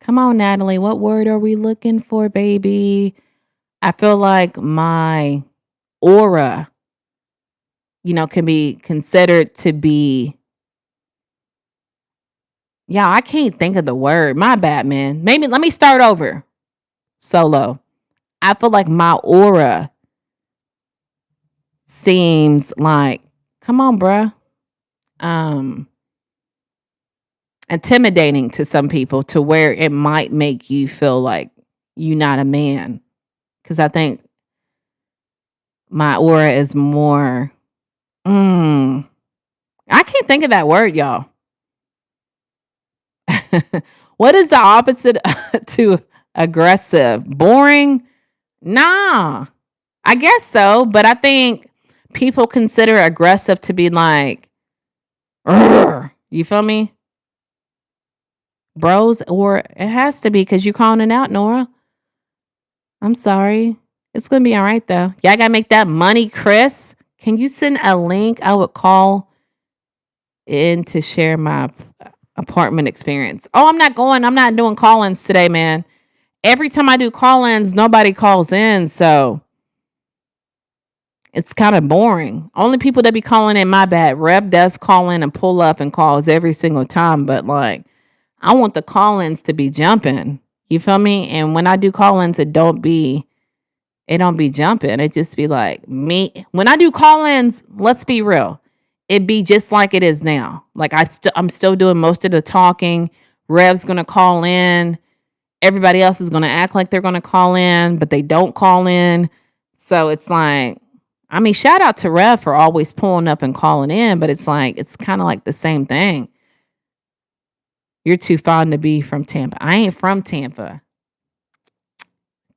S1: come on, Natalie, what word are we looking for, baby? I feel like my aura, can be considered to be, yeah, I can't think of the word. My bad, man. Maybe let me start over. Solo. I feel like my aura seems like, come on, bruh. Intimidating to some people to where it might make you feel like you're not a man. Because I think my aura is more, I can't think of that word, y'all. What is the opposite to aggressive? Boring? Nah, I guess so. But I think people consider aggressive to be like, "Urgh," you feel me? Bros, or it has to be because you're calling it out, Nora. I'm sorry. It's going to be all right, though. Y'all got to make that money, Chris. Can you send a link? I would call in to share my apartment experience. Oh, I'm not doing call-ins today, man. Every time I do call-ins, nobody calls in, so it's kind of boring. Only people that be calling in, my bad. Reb does call in and pull up and calls every single time, but like I want the call-ins to be jumping. You feel me? And when I do call-ins, it don't be jumping. It just be like me. When I do call-ins, let's be real. It be just like it is now. Like I'm still doing most of the talking. Rev's gonna call in. Everybody else is gonna act like they're gonna call in, but they don't call in. So it's like, I mean, shout out to Rev for always pulling up and calling in, but it's like it's kind of like the same thing. You're too fond to be from Tampa. I ain't from Tampa.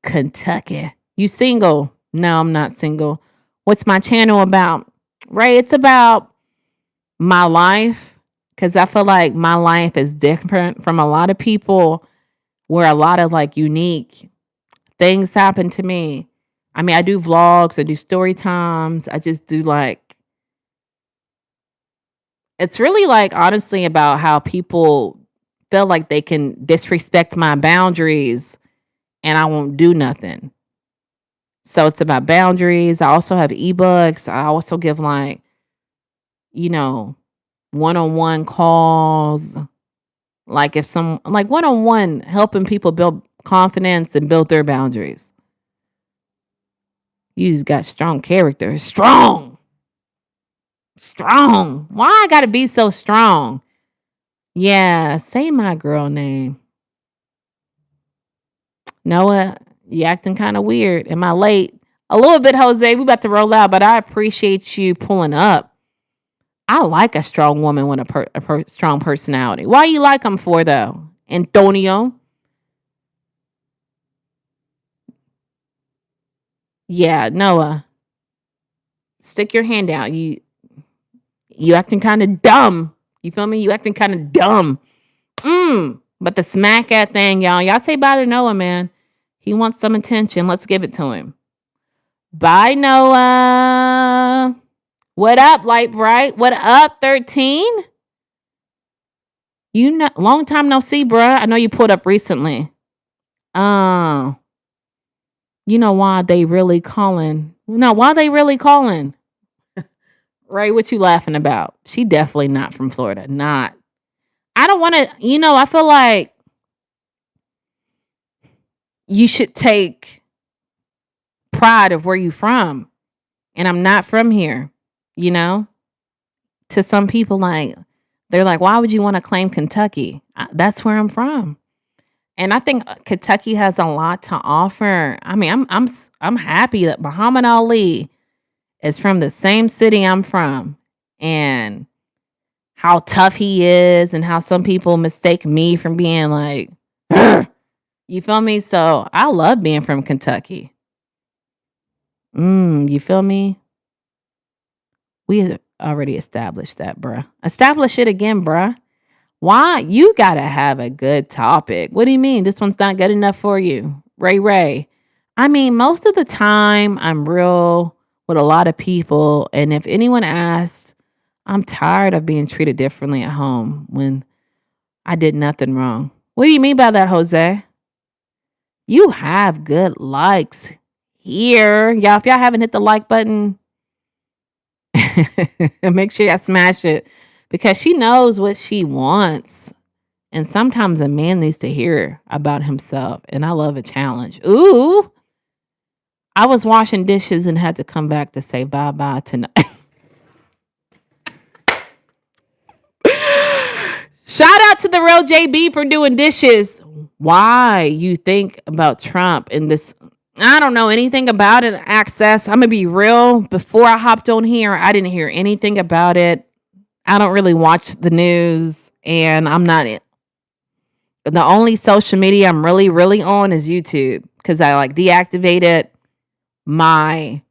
S1: Kentucky. You single? No, I'm not single. What's my channel about? Right? It's about my life because I feel like my life is different from a lot of people where a lot of like unique things happen to me. I mean, I do vlogs, I do story times. I just do like, it's really like honestly about how people feel like they can disrespect my boundaries and I won't do nothing. So it's about boundaries. I also have ebooks. I also give like, one-on-one calls. Like if some like one-on-one helping people build confidence and built their boundaries. You just got strong character. Strong. Strong. Why I gotta be so strong? Yeah, say my girl name. Noah, you acting kind of weird. Am I late? A little bit, Jose. We about to roll out, but I appreciate you pulling up. I like a strong woman with a strong personality. Why you like them for, though? Antonio? Yeah, Noah. Stick your hand out. You acting kind of dumb. You feel me? You acting kind of dumb. But the smack at thing, y'all say bye to Noah, man. He wants some attention. Let's give it to him. Bye, Noah. What up, Light Bright? What up, 13? You know, long time no see, bruh. I know you pulled up recently. You know why they really calling? No, why they really calling? Ray, what you laughing about? She definitely not from Florida. Not. I don't want to, I feel like you should take pride of where you from. And I'm not from here, To some people, they're like, why would you want to claim Kentucky? That's where I'm from. And I think Kentucky has a lot to offer. I mean, I'm happy that Muhammad Ali is from the same city I'm from, and how tough he is, and how some people mistake me from being like, you feel me? So I love being from Kentucky. You feel me? We already established that, bruh. Establish it again, bruh. Why? You gotta have a good topic. What do you mean? This one's not good enough for you? Ray. I mean, most of the time I'm real with a lot of people. And if anyone asks, I'm tired of being treated differently at home when I did nothing wrong. What do you mean by that, Jose? You have good likes here. Y'all, if y'all haven't hit the like button, make sure y'all smash it. Because she knows what she wants. And sometimes a man needs to hear about himself. And I love a challenge. Ooh. I was washing dishes and had to come back to say bye-bye tonight. Shout out to the real JB for doing dishes. Why you think about Trump and this? I don't know anything about it. Access. I'm going to be real. Before I hopped on here, I didn't hear anything about it. I don't really watch the news, and I'm not in. The only social media I'm really, really on is YouTube, because I deactivated my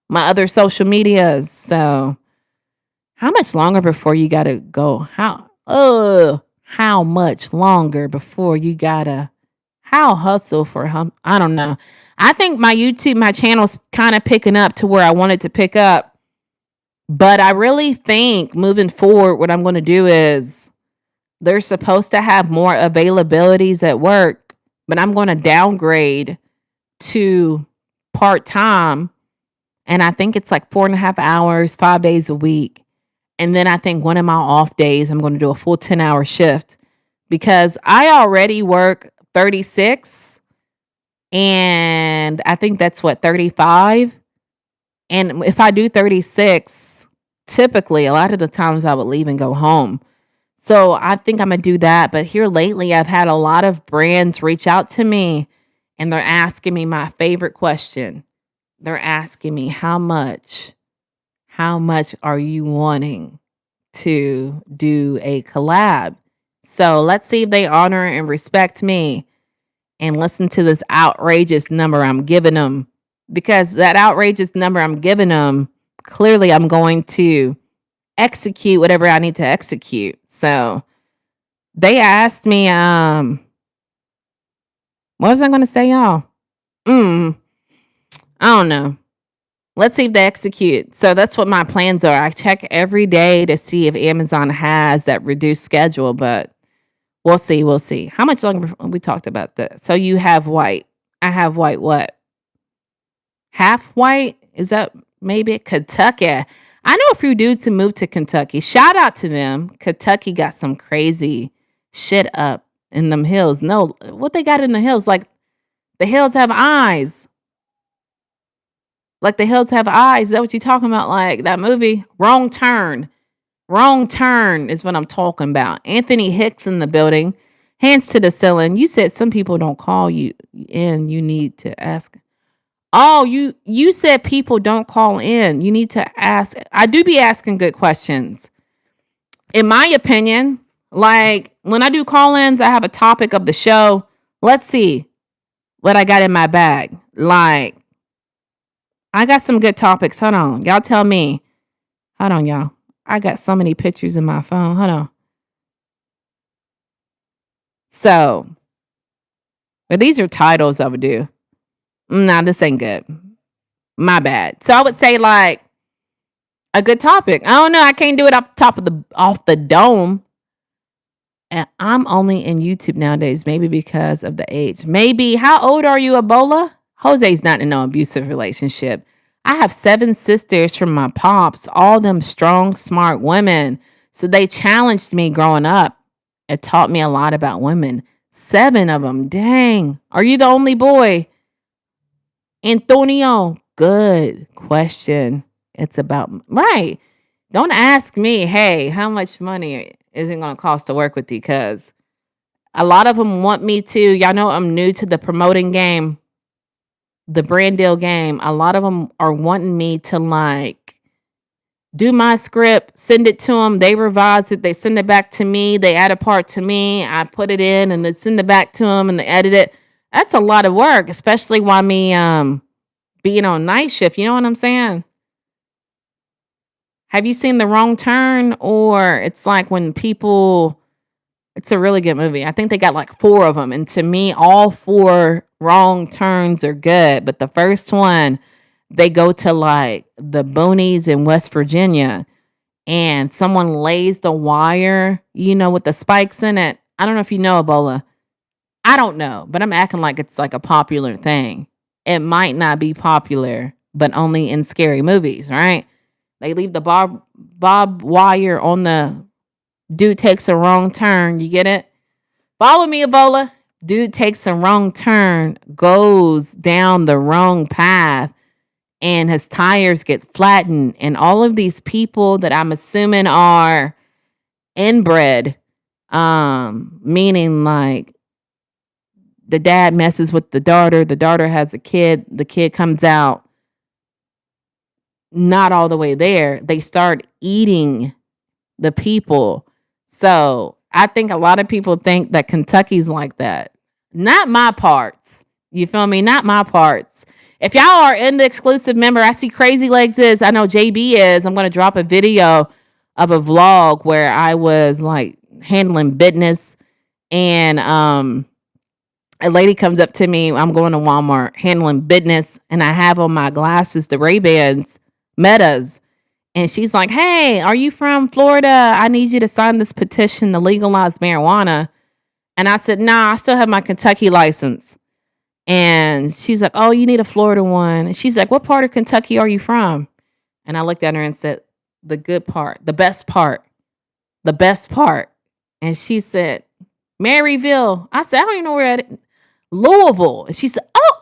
S1: other social medias. So how much longer before you gotta go? How much longer before you gotta hustle for I don't know. I think my channel's kind of picking up to where I wanted to pick up. But I really think moving forward, what I'm going to do is they're supposed to have more availabilities at work, but I'm going to downgrade to part-time. And I think it's 4.5 hours, 5 days a week. And then I think one of my off days, I'm going to do a full 10-hour shift, because I already work 36. And I think that's 35. And if I do 36, typically a lot of the times I would leave and go home. So I think I'm going to do that. But here lately, I've had a lot of brands reach out to me, and they're asking me my favorite question. They're asking me, how much are you wanting to do a collab? So let's see if they honor and respect me and listen to this outrageous number I'm giving them. Because that outrageous number I'm giving them, clearly I'm going to execute whatever I need to execute. So they asked me, what was I going to say, y'all? I don't know. Let's see if they execute. So that's what my plans are. I check every day to see if Amazon has that reduced schedule, but we'll see. We'll see. How much longer? We talked about that. So you have white. I have white what? Half white? Is that maybe Kentucky? I know a few dudes who moved to Kentucky. Shout out to them. Kentucky got some crazy shit up in them hills. No, what they got in the hills? Like the hills have eyes. Like the hills have eyes. Is that what you talking about? Like that movie? Wrong Turn. Wrong Turn is what I'm talking about. Anthony Hicks in the building. Hands to the ceiling. You said some people don't call you in. You need to ask. Oh, you said people don't call in. You need to ask. I do be asking good questions. In my opinion, like when I do call-ins, I have a topic of the show. Let's see what I got in my bag. Like I got some good topics. Hold on. Y'all tell me. Hold on, y'all. I got so many pictures in my phone. Hold on. So, but these are titles I would do. Nah, this ain't good. My bad. So I would say like a good topic. I don't know. I can't do it off the dome. And I'm only in YouTube nowadays, maybe because of the age. Maybe. How old are you, Ebola? Jose's not in no abusive relationship. I have 7 sisters from my pops, all them strong, smart women. So they challenged me growing up. It taught me a lot about women. 7 of them. Dang. Are you the only boy? Antonio. Good question. It's about, right. Don't ask me, hey, how much money is it going to cost to work with you? Because a lot of them want me to. Y'all know I'm new to the promoting game, the brand deal game. A lot of them are wanting me to like do my script, send it to them. They revise it. They send it back to me. They add a part to me. I put it in and then send it back to them and they edit it. That's a lot of work, especially while me being on night shift. You know what I'm saying? Have you seen The Wrong Turn? Or it's like when people, it's a really good movie. I think they got like 4 of them. And to me, all 4 wrong turns are good. But the first one, they go to like the boonies in West Virginia and someone lays the wire, with the spikes in it. I don't know if you know Ebola. I don't know, but I'm acting like it's like a popular thing. It might not be popular, but only in scary movies, right? They leave the bob wire on the dude takes a wrong turn. You get it? Follow me, Ebola. Dude takes a wrong turn, goes down the wrong path, and his tires get flattened. And all of these people that I'm assuming are inbred, meaning like the dad messes with the daughter has a kid, the kid comes out not all the way there. They start eating the people. So I think a lot of people think that Kentucky's like that. Not my parts. You feel me? Not my parts. If y'all are in the exclusive member, I see Crazy Legs is. I know JB is. I'm going to drop a video of a vlog where I was like handling business. And a lady comes up to me. I'm going to Walmart handling business. And I have on my glasses, the Ray-Bans, Metas. And she's like, hey, are you from Florida? I need you to sign this petition to legalize marijuana. And I said, nah, I still have my Kentucky license. And she's like, oh, you need a Florida one. And she's like, what part of Kentucky are you from? And I looked at her and said, the good part, the best part, the best part. And she said, Maryville. I said, I don't even know where at. Louisville. And she said, oh,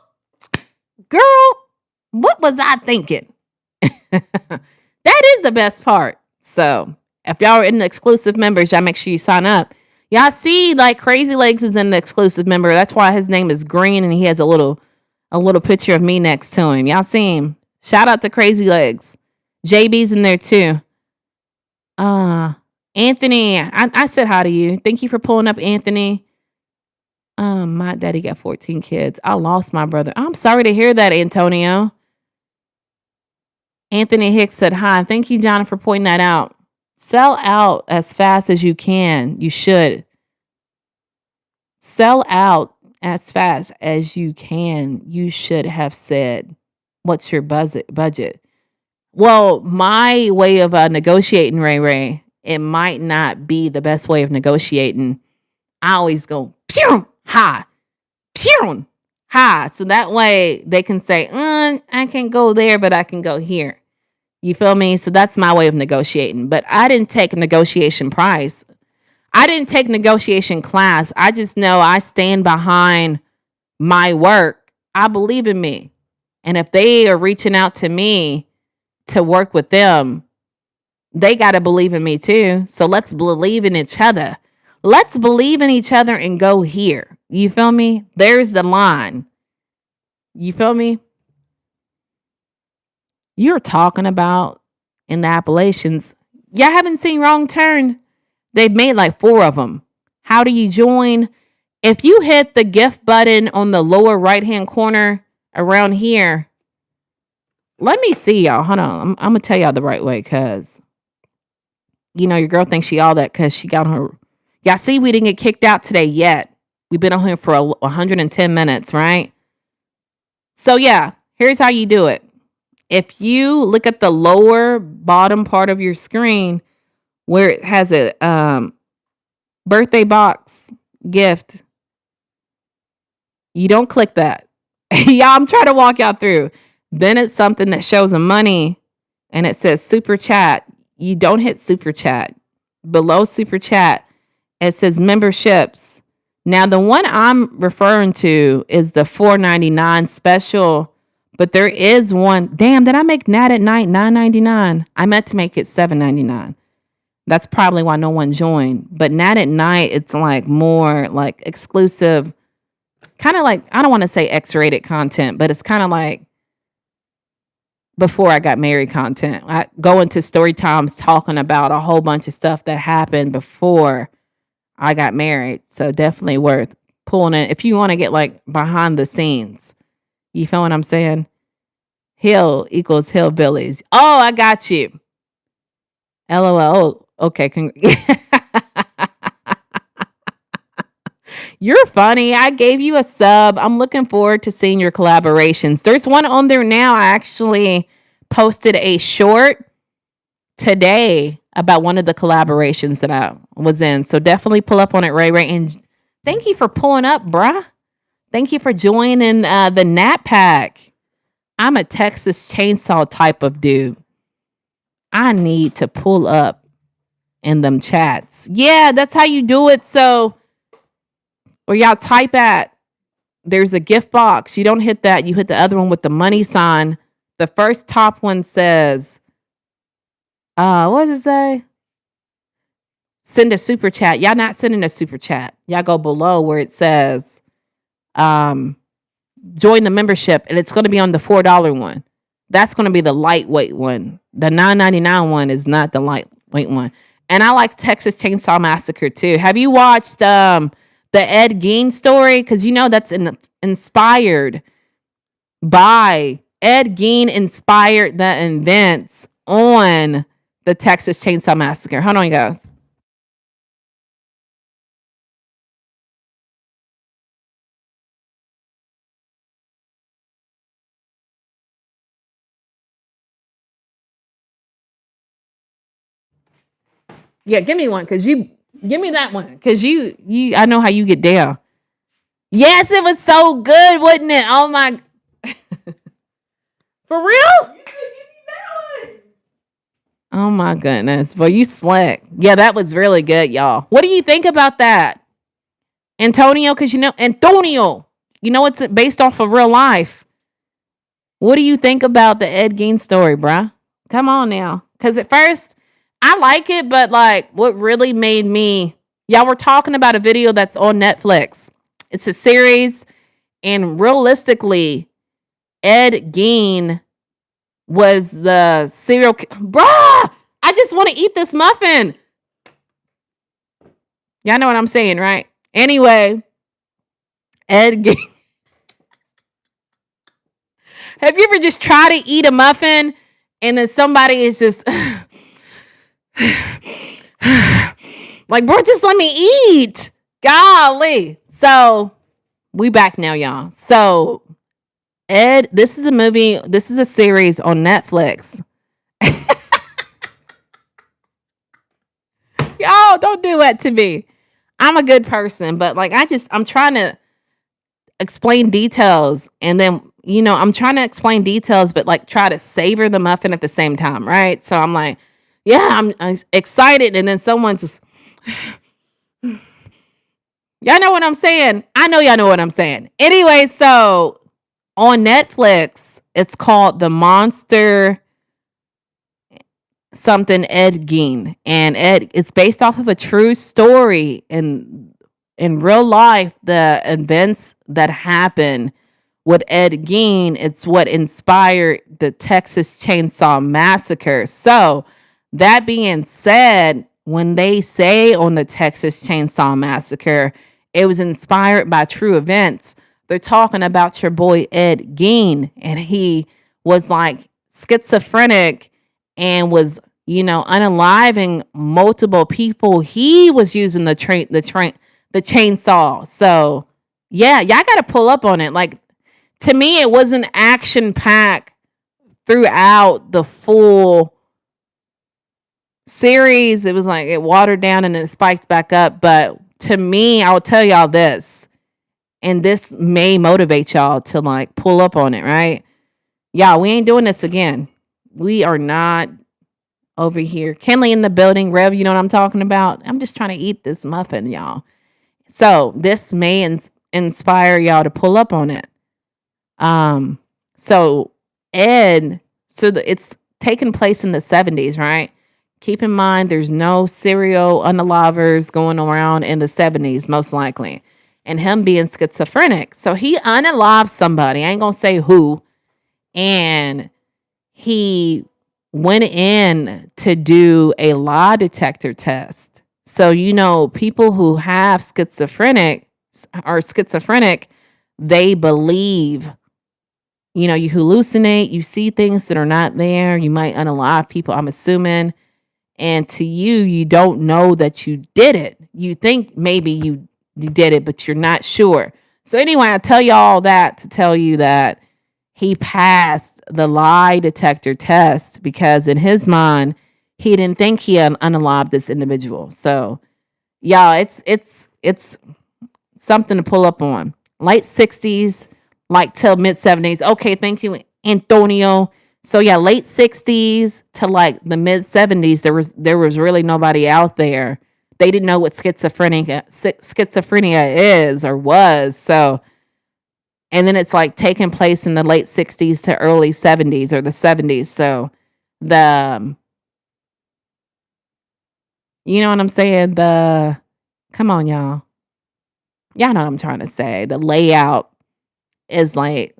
S1: girl, what was I thinking? That is the best part. So if y'all are in the exclusive members, y'all make sure you sign up. Y'all see like Crazy Legs is in the exclusive member. That's why his name is green and he has a little picture of me next to him. Y'all see him. Shout out to Crazy Legs. JB's in there too. Anthony, I said hi to you. Thank you for pulling up, Anthony. My daddy got 14 kids. I lost my brother. I'm sorry to hear that, Antonio. Anthony Hicks said hi. Thank you, John, for pointing that out. Sell out as fast as you can. You should. Sell out as fast as you can. You should have said, what's your budget? Well, my way of negotiating, Ray, it might not be the best way of negotiating. I always go, pew, high, pew, high. So that way they can say, I can't go there, but I can go here. You feel me? So that's my way of negotiating. But I didn't take a negotiation price. I didn't take negotiation class. I just know I stand behind my work. I believe in me. And if they are reaching out to me to work with them, they got to believe in me too. So let's believe in each other. Let's believe in each other and go here. You feel me? There's the line. You feel me? You're talking about in the Appalachians. Y'all haven't seen Wrong Turn? They've made like 4 of them. How do you join? If you hit the gift button on the lower right-hand corner around here, let me see y'all. Hold on. I'm going to tell y'all the right way because, your girl thinks she all that because she got her. Y'all see we didn't get kicked out today yet. We've been on here for 110 minutes, right? So, yeah, here's how you do it. If you look at the lower bottom part of your screen where it has a birthday box gift, you don't click that. Yeah, I'm trying to walk y'all through. Then it's something that shows a money and it says super chat. You don't hit super chat. Below super chat, it says memberships. Now, the one I'm referring to is the $4.99 special, but there is one. Damn, did I make Nat at Night $9.99? I meant to make it $7.99. That's probably why no one joined. But Nat at Night, it's like more like exclusive, kind of like, I don't want to say X-rated content, but it's kind of like before I got married content. I go into story times talking about a whole bunch of stuff that happened before I got married. So definitely worth pulling in if you want to get like behind the scenes. You feel what I'm saying? Hill equals hillbillies. Oh, I got you. LOL. Okay. You're funny. I gave you a sub. I'm looking forward to seeing your collaborations. There's one on there now. I actually posted a short today about one of the collaborations that I was in. So definitely pull up on it, Ray. And thank you for pulling up, bruh. Thank you for joining the Nat Pack. I'm a Texas Chainsaw type of dude. I need to pull up in them chats. Yeah, that's how you do it. So, or y'all type at, there's a gift box. You don't hit that. You hit the other one with the money sign. The first top one says, what does it say? Send a super chat. Y'all not sending a super chat. Y'all go below where it says, join the membership, and it's going to be on the $4 one. That's going to be the lightweight one. The $9.99 one is not the lightweight one. And I like Texas Chainsaw Massacre too. Have you watched the Ed Gein story? Because that's inspired by Ed Gein inspired the events on the Texas Chainsaw Massacre. Hold on, you guys. Yeah, give me one, cause you give me that one, cause you I know how you get down. Yes, it was so good, wasn't it? Oh my, for real? Oh my goodness, boy, you slick. Yeah, that was really good, y'all. What do you think about that, Antonio? Cause Antonio, it's based off of real life. What do you think about the Ed Gein story, bruh? Come on now, cause at first I like it, but like what really made me, y'all were talking about a video that's on Netflix. It's a series, and realistically, Ed Gein was the serial bruh, I just want to eat this muffin. Y'all know what I'm saying, right? Anyway, Ed Gein. Have you ever just tried to eat a muffin and then somebody is just like, bro, just let me eat. Golly. So we back now, y'all. So Ed, this is a movie. This is a series on Netflix. Y'all don't do that to me. I'm a good person, but like, I'm trying to explain details, and then, I'm trying to explain details, but like try to savor the muffin at the same time. Right. So I'm like, yeah, I'm excited. And then someone just, Y'all know what I'm saying? I know y'all know what I'm saying. Anyway, so on Netflix, it's called The Monster something Ed Gein. And it's based off of a true story. And in real life, the events that happen with Ed Gein, it's what inspired the Texas Chainsaw Massacre. So, that being said, when they say on the Texas Chainsaw Massacre, it was inspired by true events, they're talking about your boy Ed Gein, and he was like schizophrenic and was, unaliving multiple people. He was using the chainsaw. So, yeah, y'all got to pull up on it. Like, to me, it wasn't action packed throughout the full series. It was like it watered down and then it spiked back up. But to me, I will tell y'all this, and this may motivate y'all to like pull up on it, right? Y'all, we ain't doing this again. We are not over here. Kenley in the building. Rev, you know what I'm talking about? I'm just trying to eat this muffin, y'all. So this may inspire y'all to pull up on it. So Ed, it's taking place in the 70s, right? Keep in mind, there's no serial unalivers going around in the 70s, most likely. And him being schizophrenic. So he unalived somebody. I ain't going to say who. And he went in to do a lie detector test. So, people who have schizophrenic, they believe, you hallucinate, you see things that are not there. You might unalive people, I'm assuming. And to you don't know that you did it. You think maybe you did it, but you're not sure. So anyway, I tell you all that to tell you that he passed the lie detector test because in his mind, he didn't think he unalived this individual. So, y'all, it's something to pull up on. Late 60s, like till mid 70s. Okay, thank you, Antonio. So yeah, late 60s to like the mid 70s, there was really nobody out there. They didn't know what schizophrenia is or was. So, and then it's like taking place in the late 60s to early 70s or the 70s. So you know what I'm saying? Come on, y'all. Y'all know what I'm trying to say. The layout is like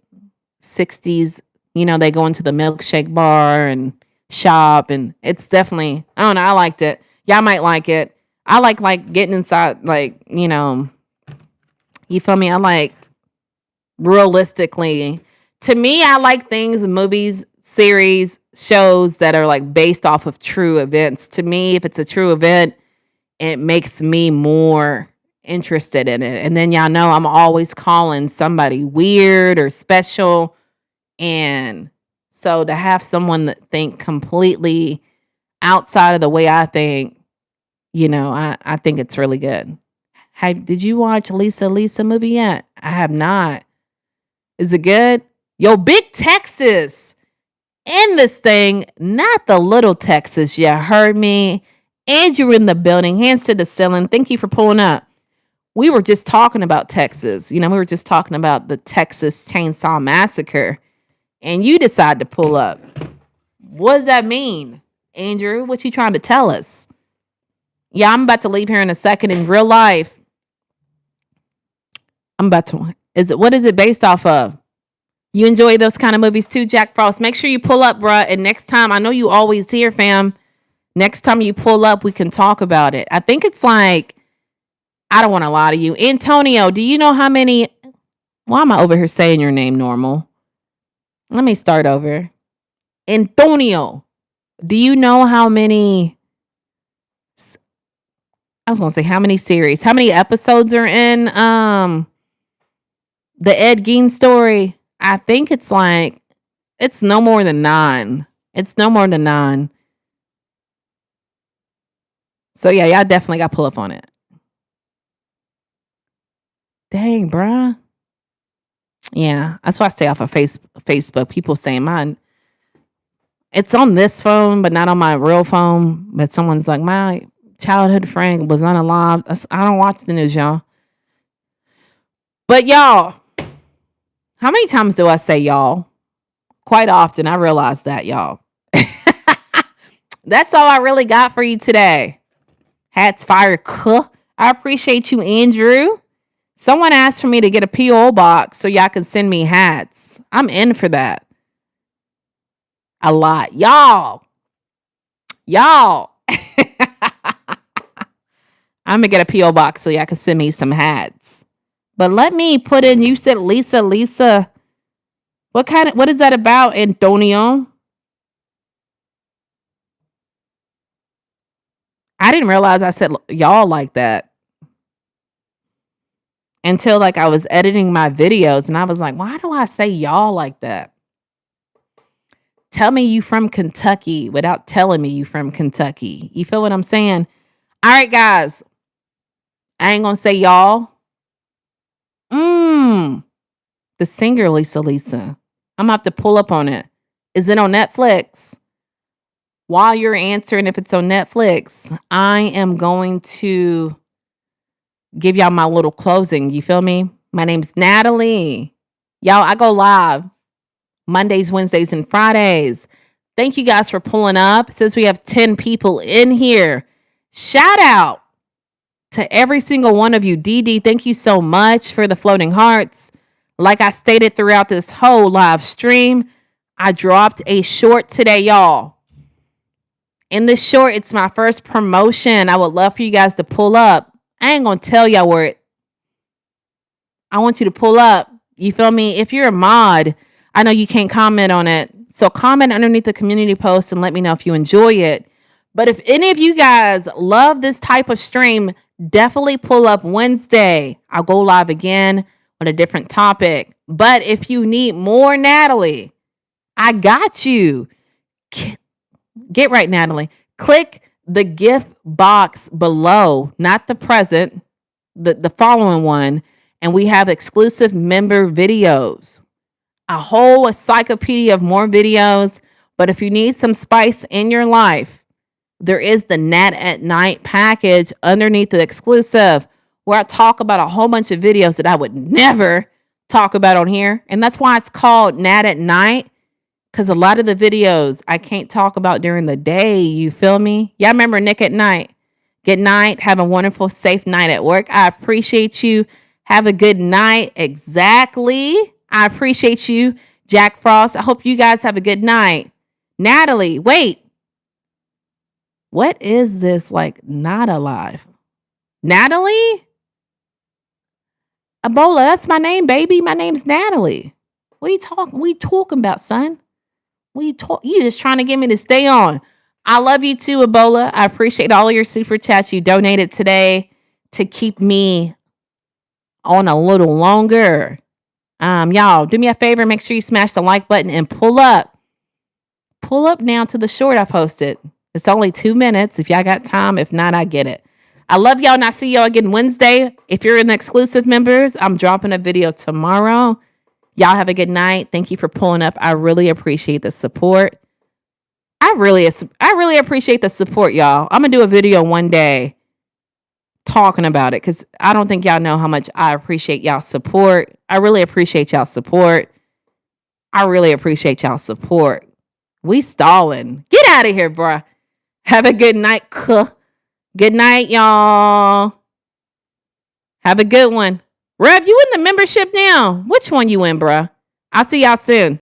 S1: 60s. They go into the milkshake bar and shop, and it's definitely, I don't know, I liked it. Y'all might like it. I like getting inside, like, you feel me? I like realistically. To me, I like things, movies, series, shows that are like based off of true events. To me, if it's a true event, it makes me more interested in it. And then y'all know I'm always calling somebody weird or special. And so to have someone that think completely outside of the way I think, I think it's really good. Did you watch Lisa movie yet? I have not. Is it good? Yo, big Texas in this thing, not the little Texas. You heard me. And you're in the building. Hands to the ceiling. Thank you for pulling up. We were just talking about Texas. We were just talking about the Texas Chainsaw Massacre. And you decide to pull up. What does that mean, Andrew? What you trying to tell us? Yeah, I'm about to leave here in a second. In real life, what is it based off of? You enjoy those kind of movies too, Jack Frost? Make sure you pull up, bruh. And next time, I know you always here, fam. Next time you pull up, we can talk about it. I think it's like, I don't want to lie to you. Antonio, do you know how many? Why am I over here saying your name normal? Let me start over. Antonio, do you know how many? I was going to say how many series, how many episodes are in the Ed Gein story? I think it's no more than 9. It's no more than 9. So yeah, y'all definitely got to pull up on it. Dang, bruh. Yeah, that's why I stay off of Facebook. People saying mine, it's on this phone, but not on my real phone. But someone's like, my childhood friend was unalive. I don't watch the news, y'all. But y'all, how many times do I say y'all? Quite often. I realize that, y'all. That's all I really got for you today. Hats fire. I appreciate you, Andrew. Someone asked for me to get a P.O. box so y'all can send me hats. I'm in for that. A lot. Y'all. I'm going to get a P.O. box so y'all can send me some hats. But let me put in, you said Lisa. What is that about, Antonio? I didn't realize I said y'all like that until like I was editing my videos and I was like, why do I say y'all like that? Tell me you from Kentucky without telling me you from Kentucky. You feel what I'm saying? All right, guys. I ain't gonna say y'all. The singer Lisa. I'm gonna have to pull up on it. Is it on Netflix? While you're answering if it's on Netflix, I am going to give y'all my little closing. You feel me? My name's Natalie. Y'all, I go live Mondays, Wednesdays, and Fridays. Thank you guys for pulling up. Since we have 10 people in here, shout out to every single one of you. DD, thank you so much for the floating hearts. Like I stated throughout this whole live stream, I dropped a short today, y'all. In this short, it's my first promotion. I would love for you guys to pull up. I ain't going to tell y'all where I want you to pull up. You feel me? If you're a mod, I know you can't comment on it. So comment underneath the community post and let me know if you enjoy it. But if any of you guys love this type of stream, definitely pull up Wednesday. I'll go live again on a different topic. But if you need more Natalie, I got you. Get right, Natalie. Click the gift box below, not the present, the following one. And we have exclusive member videos, a whole encyclopedia of more videos. But if you need some spice in your life, there is the Nat at Night package underneath the exclusive where I talk about a whole bunch of videos that I would never talk about on here. And that's why it's called Nat at Night, because a lot of the videos I can't talk about during the day. You feel me? Y'all remember Nick at Night? Good night. Have a wonderful, safe night at work. I appreciate you. Have a good night. Exactly. I appreciate you, Jack Frost. I hope you guys have a good night. Natalie, wait. What is this like not alive? Natalie? Ebola, that's my name, baby. My name's Natalie. What are you talking about, son? You just trying to get me to stay on. I love you too, Ebola. I appreciate all of your super chats you donated today to keep me on a little longer. Y'all, do me a favor. Make sure you smash the like button and pull up. Pull up now to the short I posted. It's only 2 minutes. If y'all got time. If not, I get it. I love y'all and I see y'all again Wednesday. If you're in the exclusive members, I'm dropping a video tomorrow. Y'all have a good night. Thank you for pulling up. I really appreciate the support. I really appreciate the support, y'all. I'm going to do a video one day talking about it because I don't think y'all know how much I appreciate y'all's support. I really appreciate y'all's support. We stalling. Get out of here, bruh. Have a good night. Good night, y'all. Have a good one. Rev, you in the membership now? Which one you in, bruh? I'll see y'all soon.